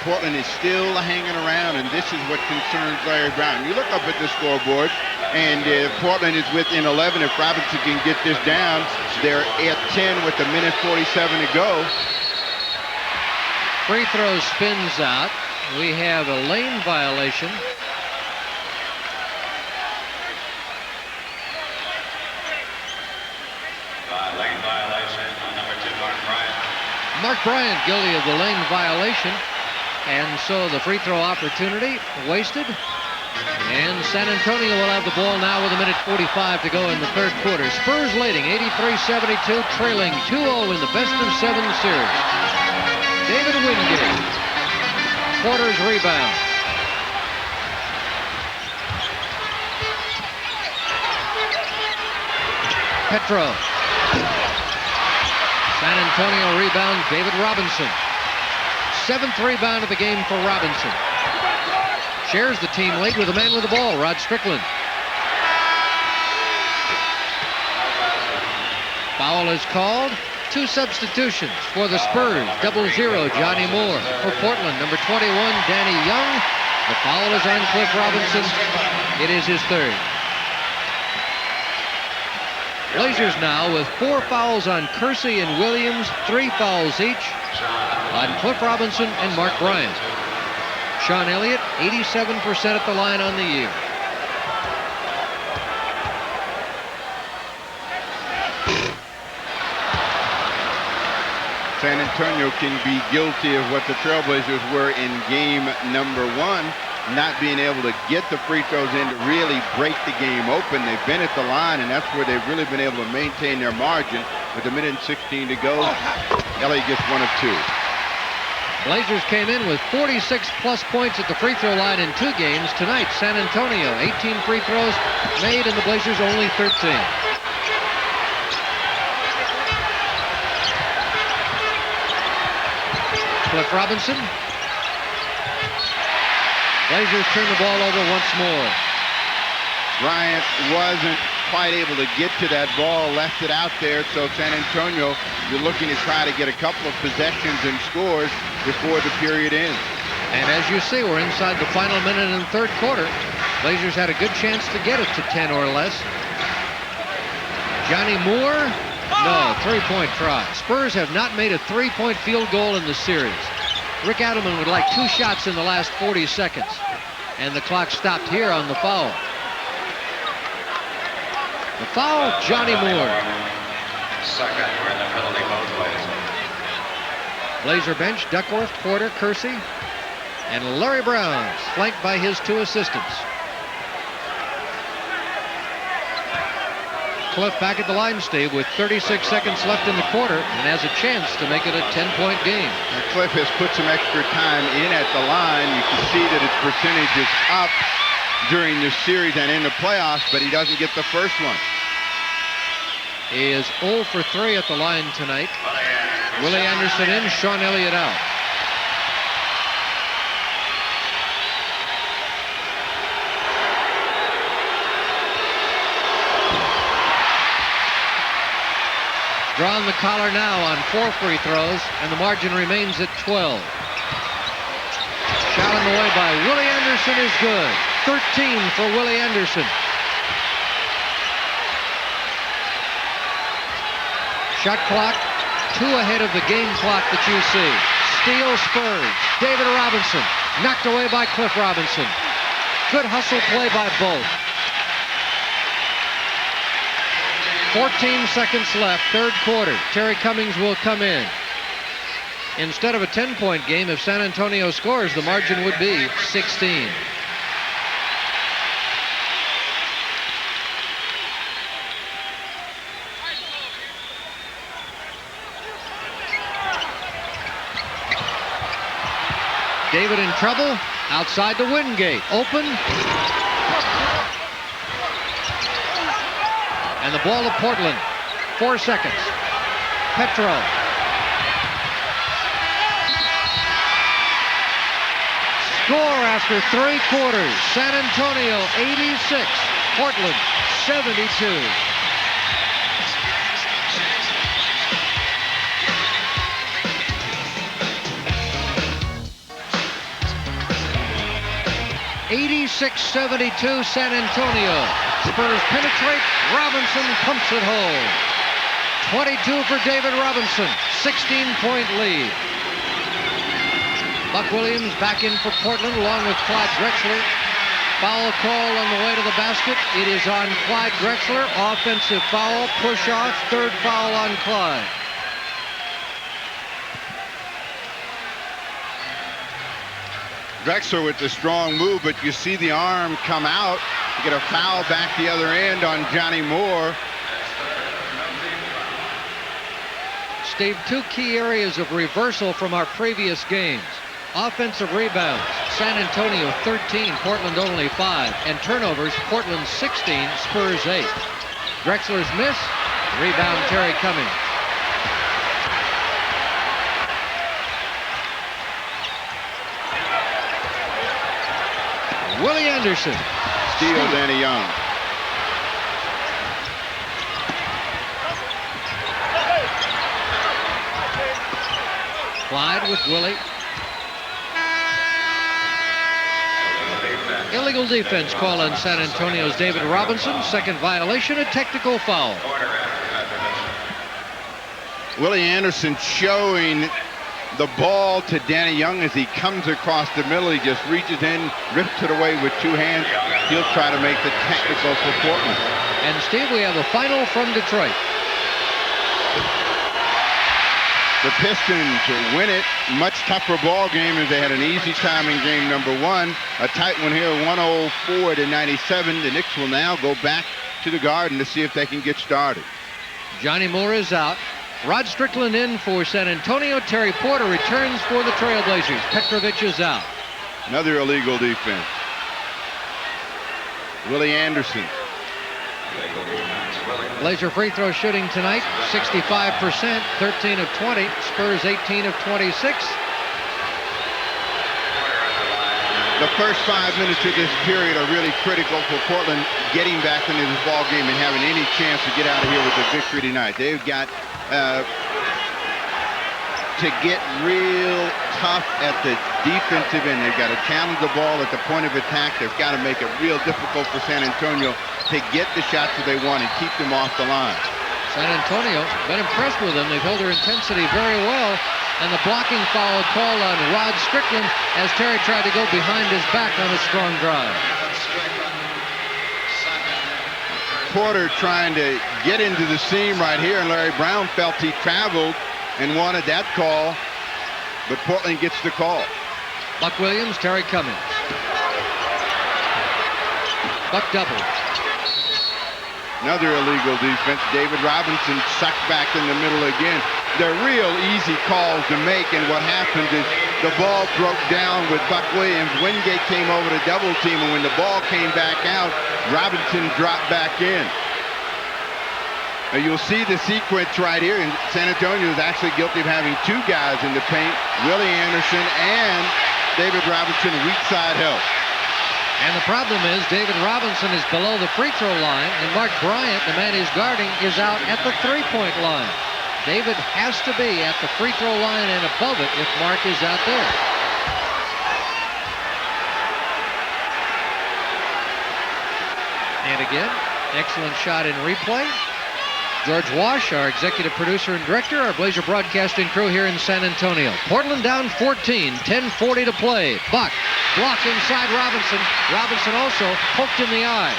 Portland is still hanging around, and this is what concerns Larry Brown. You look up at the scoreboard, and Portland is within 11. If Robinson can get this down, they're at 10 with a minute 47 to go. Free throw spins out. We have a lane violation. Lane violation on number 2, Mark Bryant. Mark Bryant guilty of the lane violation. And so the free throw opportunity wasted. And San Antonio will have the ball now with a minute 45 to go in the third quarter. Spurs leading 83-72, trailing 2-0 in the best-of-7 series. David Wingate. Porter's rebound. Petro. San Antonio rebound, David Robinson. 7th rebound of the game for Robinson. Shares the team lead with a man with the ball, Rod Strickland. Foul is called. 2 substitutions for the Spurs. 0-0, Johnny Moore. For Portland, number 21, Danny Young. The foul is on Cliff Robinson. It is his third. Blazers now with 4 fouls on Kersey and Williams, 3 fouls each on Cliff Robinson and Mark Bryant. Sean Elliott, 87% at the line on the year. San Antonio can be guilty of what the Trailblazers were in game number 1, not being able to get the free throws in to really break the game open. They've been at the line, and that's where they've really been able to maintain their margin. With a minute and 16 to go, Elliott gets 1 of 2. Blazers came in with 46-plus points at the free throw line in 2 games. Tonight, San Antonio, 18 free throws made, and the Blazers only 13. Cliff Robinson. Blazers turn the ball over once more. Bryant wasn't quite able to get to that ball, left it out there, so San Antonio, you're looking to try to get a couple of possessions and scores before the period ends. And as you see, we're inside the final minute in the third quarter. Blazers had a good chance to get it to 10 or less. Johnny Moore, no, three-point try. Spurs have not made a three-point field goal in the series. Rick Adelman would like 2 shots in the last 40 seconds. And the clock stopped here on the foul. The foul, Johnny Moore. Second, we're in the penalty both ways. Blazer bench, Duckworth, Porter, Kersey, and Larry Brown, flanked by his 2 assistants. Cliff back at the line, Steve, with 36 seconds left in the quarter, and has a chance to make it a 10-point game. And Cliff has put some extra time in at the line. You can see that his percentage is up during this series and in the playoffs, but he doesn't get the first one. He is 0 for 3 at the line tonight. Willie Anderson in, Sean Elliott out. Drawn the collar now on 4 free throws, and the margin remains at 12. Shot on the way by Willie Anderson is good. 13 for Willie Anderson. Shot clock 2 ahead of the game clock that you see. Steal Spurs. David Robinson knocked away by Cliff Robinson. Good hustle play by both. 14 seconds left, third quarter. Terry Cummings will come in. Instead of a 10-point game, if San Antonio scores, the margin would be 16. David in trouble, outside the Wingate, open. And the ball to Portland. 4 seconds. Petro. Score after 3 quarters. San Antonio 86. Portland 72. (86-72) San Antonio. Spurs penetrate. Robinson pumps it home. 22 for David Robinson. 16-point lead. Buck Williams back in for Portland along with Clyde Drexler. Foul call on the way to the basket. It is on Clyde Drexler. Offensive foul. Push off. Third foul on Clyde. Drexler with the strong move, but you see the arm come out. You get a foul back the other end on Johnny Moore. Steve, 2 key areas of reversal from our previous games. Offensive rebounds, San Antonio 13, Portland only 5. And turnovers, Portland 16, Spurs 8. Drexler's miss, rebound Terry Cummings. Willie Anderson. Steal Danny Young. Clyde with Willie. Illegal defense call on San Antonio's David Robinson. Second violation, a technical foul. Willie Anderson showing the ball to Danny Young as he comes across the middle. He just reaches in, rips it away with 2 hands. He'll try to make the technical for Portland. And Steve, we have a final from Detroit. The Pistons to win it. Much tougher ball game as they had an easy time in game number 1. A tight one here, 104-97. The Knicks will now go back to the Garden to see if they can get started. Johnny Moore is out. Rod Strickland in for San Antonio. Terry Porter returns for the Trailblazers. Petrovic is out. Another illegal defense. Willie Anderson. Blazer free throw shooting tonight, 65%, 13 of 20. Spurs 18 of 26. The first 5 minutes of this period are really critical for Portland getting back into this ball game and having any chance to get out of here with a victory tonight. They've got to get real tough at the defensive end. They've got to challenge the ball at the point of attack. They've got to make it real difficult for San Antonio to get the shots that they want and keep them off the line. San Antonio, been impressed with them. They've held their intensity very well. And the blocking foul called on Rod Strickland as Terry tried to go behind his back on a strong drive. Porter trying to get into the seam right here, and Larry Brown felt he traveled and wanted that call, but Portland gets the call. Buck Williams, Terry Cummings. Buck double. Another illegal defense. David Robinson sucked back in the middle again. They're real easy calls to make, and what happened is the ball broke down with Buck Williams. Wingate came over to double team, and when the ball came back out, Robinson dropped back in. Now you'll see the sequence right here, and San Antonio is actually guilty of having two guys in the paint, Willie Anderson and David Robinson, weak side help. And the problem is David Robinson is below the free throw line, and Mark Bryant, the man he's guarding, is out at the three-point line. David has to be at the free throw line and above it if Mark is out there. And again, excellent shot in replay. George Wash, our executive producer and director, our Blazer broadcasting crew here in San Antonio. Portland down 14, 10:40 to play. Buck, block inside Robinson. Robinson also poked in the eye.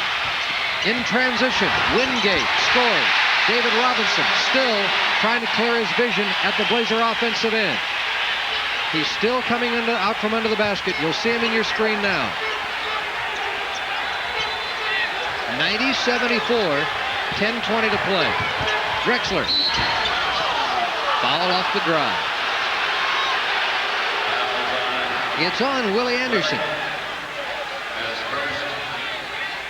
In transition, Wingate scores. David Robinson still trying to clear his vision at the Blazer offensive end. He's still coming out from under the basket. You'll see him in your screen now. 90-74. 10:20 to play. Drexler. Foul off the drive. It's on Willie Anderson.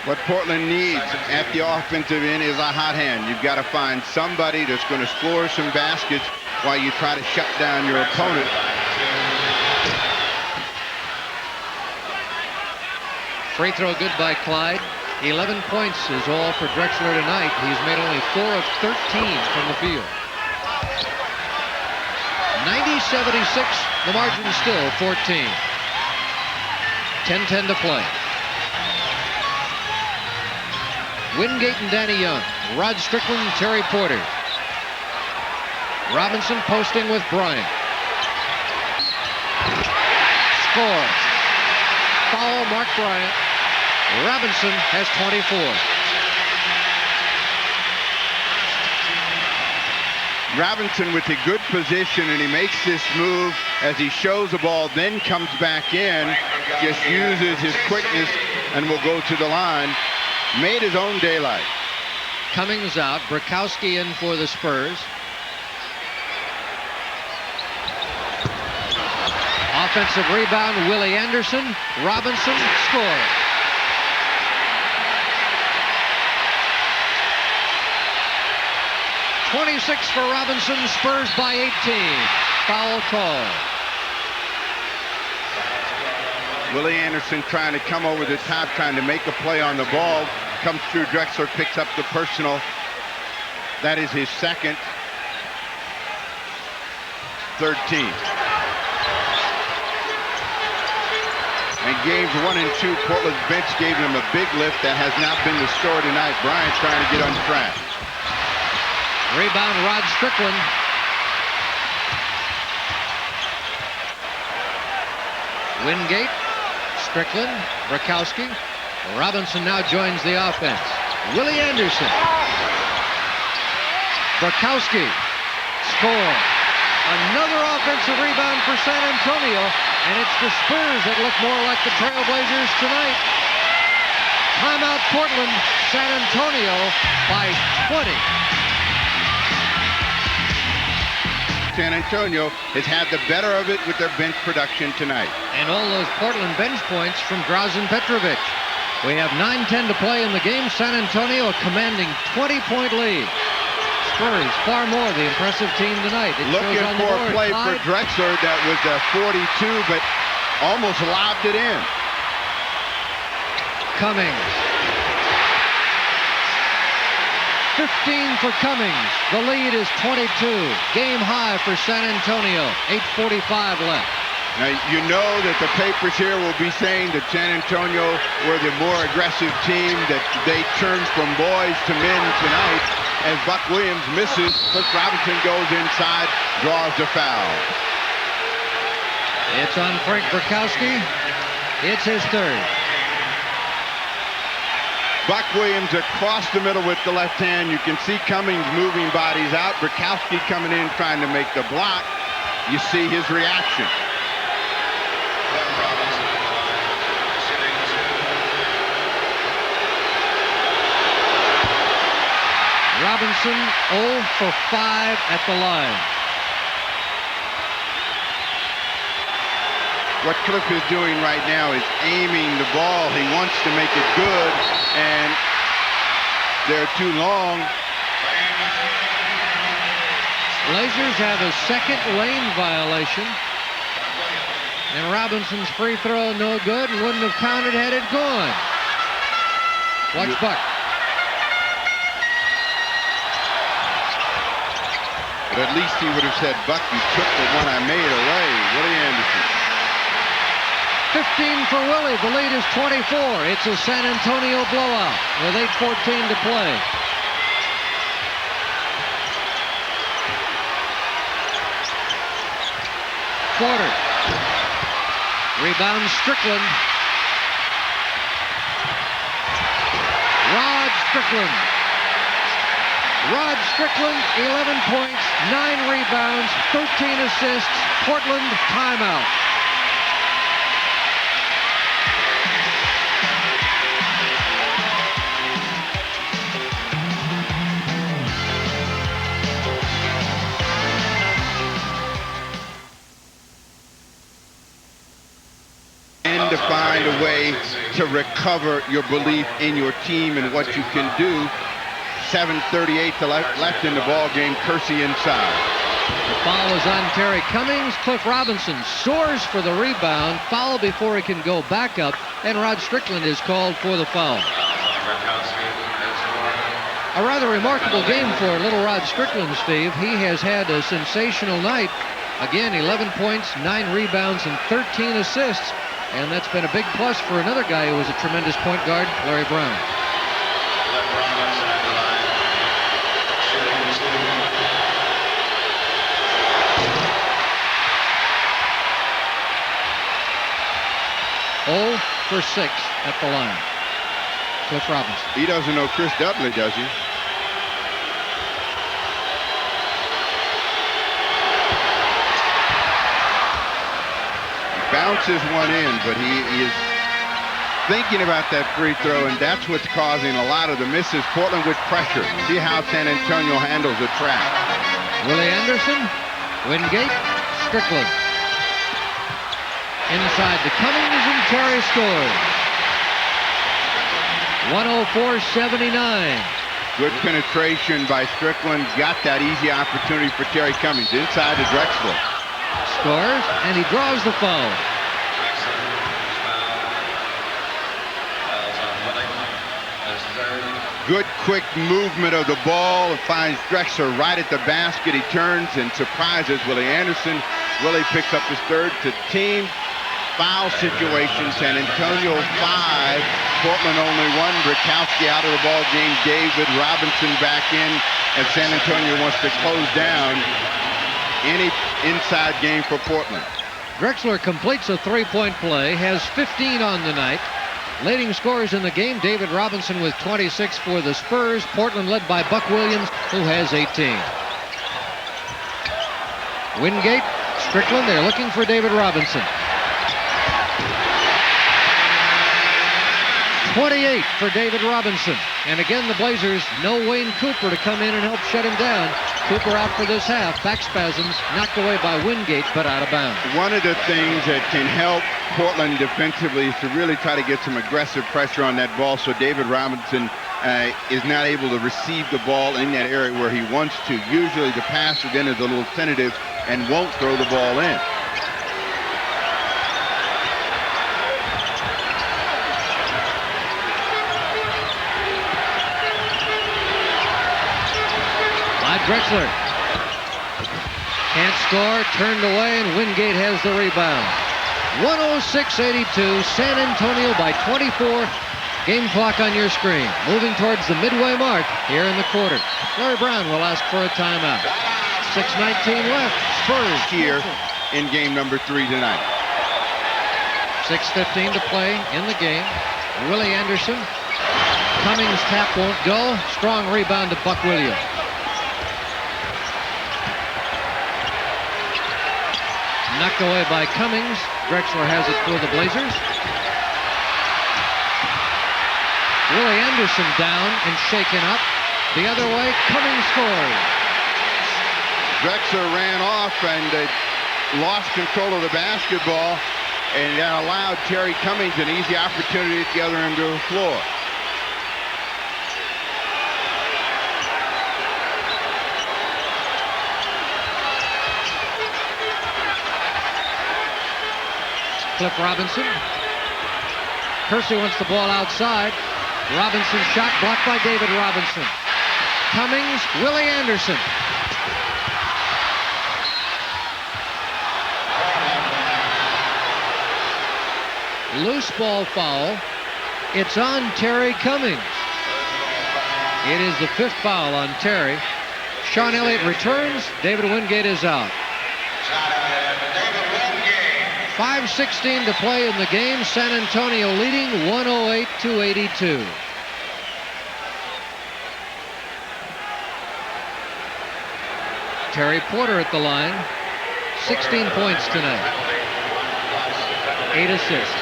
What Portland needs at the offensive end is a hot hand. You've got to find somebody that's going to score some baskets while you try to shut down your opponent. Free throw good by Clyde. 11 points is all for Drexler tonight. He's made only 4 of 13 from the field. 90-76, the margin still 14. 10-10 to play. Wingate and Danny Young. Rod Strickland and Terry Porter. Robinson posting with Bryant. Score. Foul Mark Bryant. Robinson has 24. Robinson with a good position, and he makes this move as he shows the ball, then comes back in, just uses his quickness and will go to the line. Made his own daylight. Cummings out, Brakowski in for the Spurs. Offensive rebound, Willie Anderson. Robinson scores. .26 for Robinson, Spurs by 18. Foul call. Willie Anderson trying to come over the top, trying to make a play on the ball. Comes through Drexler, picks up the personal. That is his second. 13. In games 1 and 2, Portland's bench gave him a big lift. That has not been the story tonight. Bryant's trying to get on track. Rebound, Rod Strickland. Wingate, Strickland, Brakowski. Robinson now joins the offense. Willie Anderson. Brakowski. Score. Another offensive rebound for San Antonio, and it's the Spurs that look more like the Trailblazers tonight. Timeout Portland, San Antonio by 20. San Antonio has had the better of it with their bench production tonight. And all those Portland bench points from Drazen Petrovic. We have 9:10 to play in the game. San Antonio a commanding 20-point lead. Spurs far more the impressive team tonight. It Looking shows on for the board. a play Clyde. for Drexler that was 42, but almost lobbed it in. Cummings. 15 for Cummings. The lead is 22. Game high for San Antonio. 8:45 left. Now, you know that the papers here will be saying that San Antonio were the more aggressive team, that they turned from boys to men tonight. As Buck Williams misses, Cliff Robinson goes inside, draws the foul. It's on Frank Burkowski. It's his third. Buck Williams across the middle with the left hand. You can see Cummings moving bodies out. Burkowski coming in trying to make the block. You see his reaction. Robinson 0 for 5 at the line. What Cliff is doing right now is aiming the ball. He wants to make it good, and they're too long. Blazers have a second lane violation. And Robinson's free throw no good and wouldn't have counted had it gone. Watch Buck. But at least he would have said, Buck, you took the one I made away. Willie Anderson. 15 for Willie. The lead is 24. It's a San Antonio blowout with 8:14 to play. Quarter. Rebound Strickland. Rod Strickland. Rod Strickland, 11 points, 9 rebounds, 13 assists. Portland timeout. And to find a way to recover your belief in your team and what you can do. 7:38 left in the ball game. Kersey inside. The foul is on Terry Cummings. Cliff Robinson soars for the rebound. Foul before he can go back up. And Rod Strickland is called for the foul. A rather remarkable game for little Rod Strickland, Steve. He has had a sensational night. Again, 11 points, 9 rebounds, and 13 assists. And that's been a big plus for another guy who was a tremendous point guard, Larry Brown. Oh for 6 at the line. Cliff Robinson. He doesn't know Chris Dudley, does he? Bounces one in, but he is thinking about that free throw, and that's what's causing a lot of the misses. Portland with pressure. See how San Antonio handles the trap. Willie Anderson, Wingate, Strickland. Inside to Cummings, and Terry scores. 104-79. Good penetration by Strickland. Got that easy opportunity for Terry Cummings. Inside to Drexler. Scores, and he draws the foul. Good quick movement of the ball. It finds Drexler right at the basket. He turns and surprises Willie Anderson. Willie picks up his third to team. Foul situation. San Antonio 5. Portland only 1. Burkowski out of the ball game. David Robinson back in as San Antonio wants to close down any inside game for Portland. Drexler completes a three-point play, has 15 on the night. Leading scorers in the game, David Robinson with 26 for the Spurs. Portland led by Buck Williams, who has 18. Wingate, Strickland, they're looking for David Robinson. 28 for David Robinson. And again, the Blazers, no Wayne Cooper to come in and help shut him down. Cooper out for this half. Back spasms, knocked away by Wingate, but out of bounds. One of the things that can help Portland defensively is to really try to get some aggressive pressure on that ball so David Robinson is not able to receive the ball in that area where he wants to. Usually the passer then is a little tentative and won't throw the ball in. Drexler can't score, turned away, and Wingate has the rebound. 106-82, San Antonio by 24. Game clock on your screen. Moving towards the midway mark here in the quarter. Larry Brown will ask for a timeout. 6:19 left. Spurs here in game number 3 tonight. 6:15 to play in the game. Willie Anderson. Cummings' tap won't go. Strong rebound to Buck Williams. Knocked away by Cummings. Drexler has it for the Blazers. Willie Anderson down and shaken up. The other way, Cummings scores. Drexler ran off and lost control of the basketball, and that allowed Terry Cummings an easy opportunity at the other end of the floor. Cliff Robinson. Kersey wants the ball outside. Robinson shot blocked by David Robinson. Cummings, Willie Anderson. Loose ball foul. It's on Terry Cummings. It is the 5th foul on Terry. Sean Elliott returns. David Wingate is out. 5:16 to play in the game. San Antonio leading 108-82. Terry Porter at the line. 16 points tonight. 8 assists.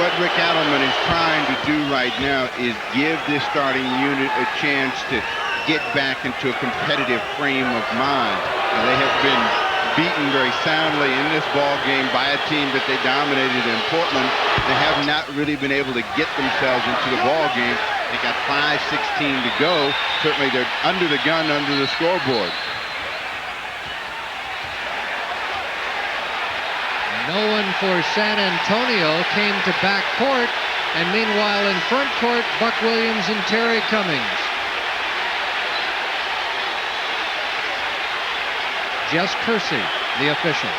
What Rick Adelman is trying to do right now is give this starting unit a chance to get back into a competitive frame of mind. And they have been beaten very soundly in this ball game by a team that they dominated in Portland. They have not really been able to get themselves into the ball game. They got 5:16 to go. Certainly they're under the gun, under the scoreboard. No one for San Antonio came to back court, and meanwhile in front court, Buck Williams and Terry Cummings. Jess Kersey, the official.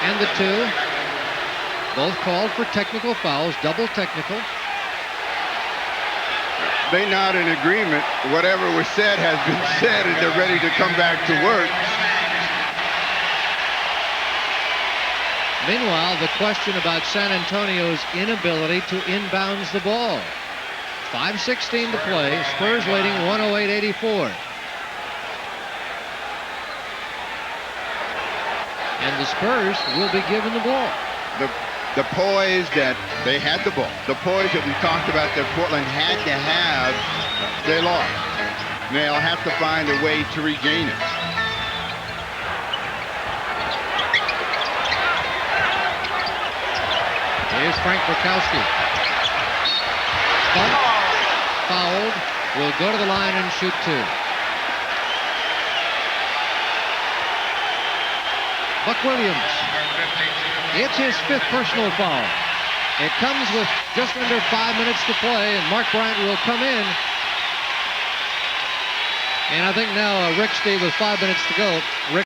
And the two, both called for technical fouls, double technical. They're not in agreement. Whatever was said has been said, and they're ready to come back to work. Meanwhile, the question about San Antonio's inability to inbounds the ball. 5:16 to play. Spurs leading 108-84. And the Spurs will be given the ball. The poise that they had the ball, the poise that we talked about that Portland had to have, they lost. They'll have to find a way to regain it. Here's Frank Bukowski. Fouled. Will go to the line and shoot 2. Buck Williams. It's his 5th personal foul. It comes with just under 5 minutes to play, and Mark Bryant will come in. And I think now Rick Steve with 5 minutes to go. Rick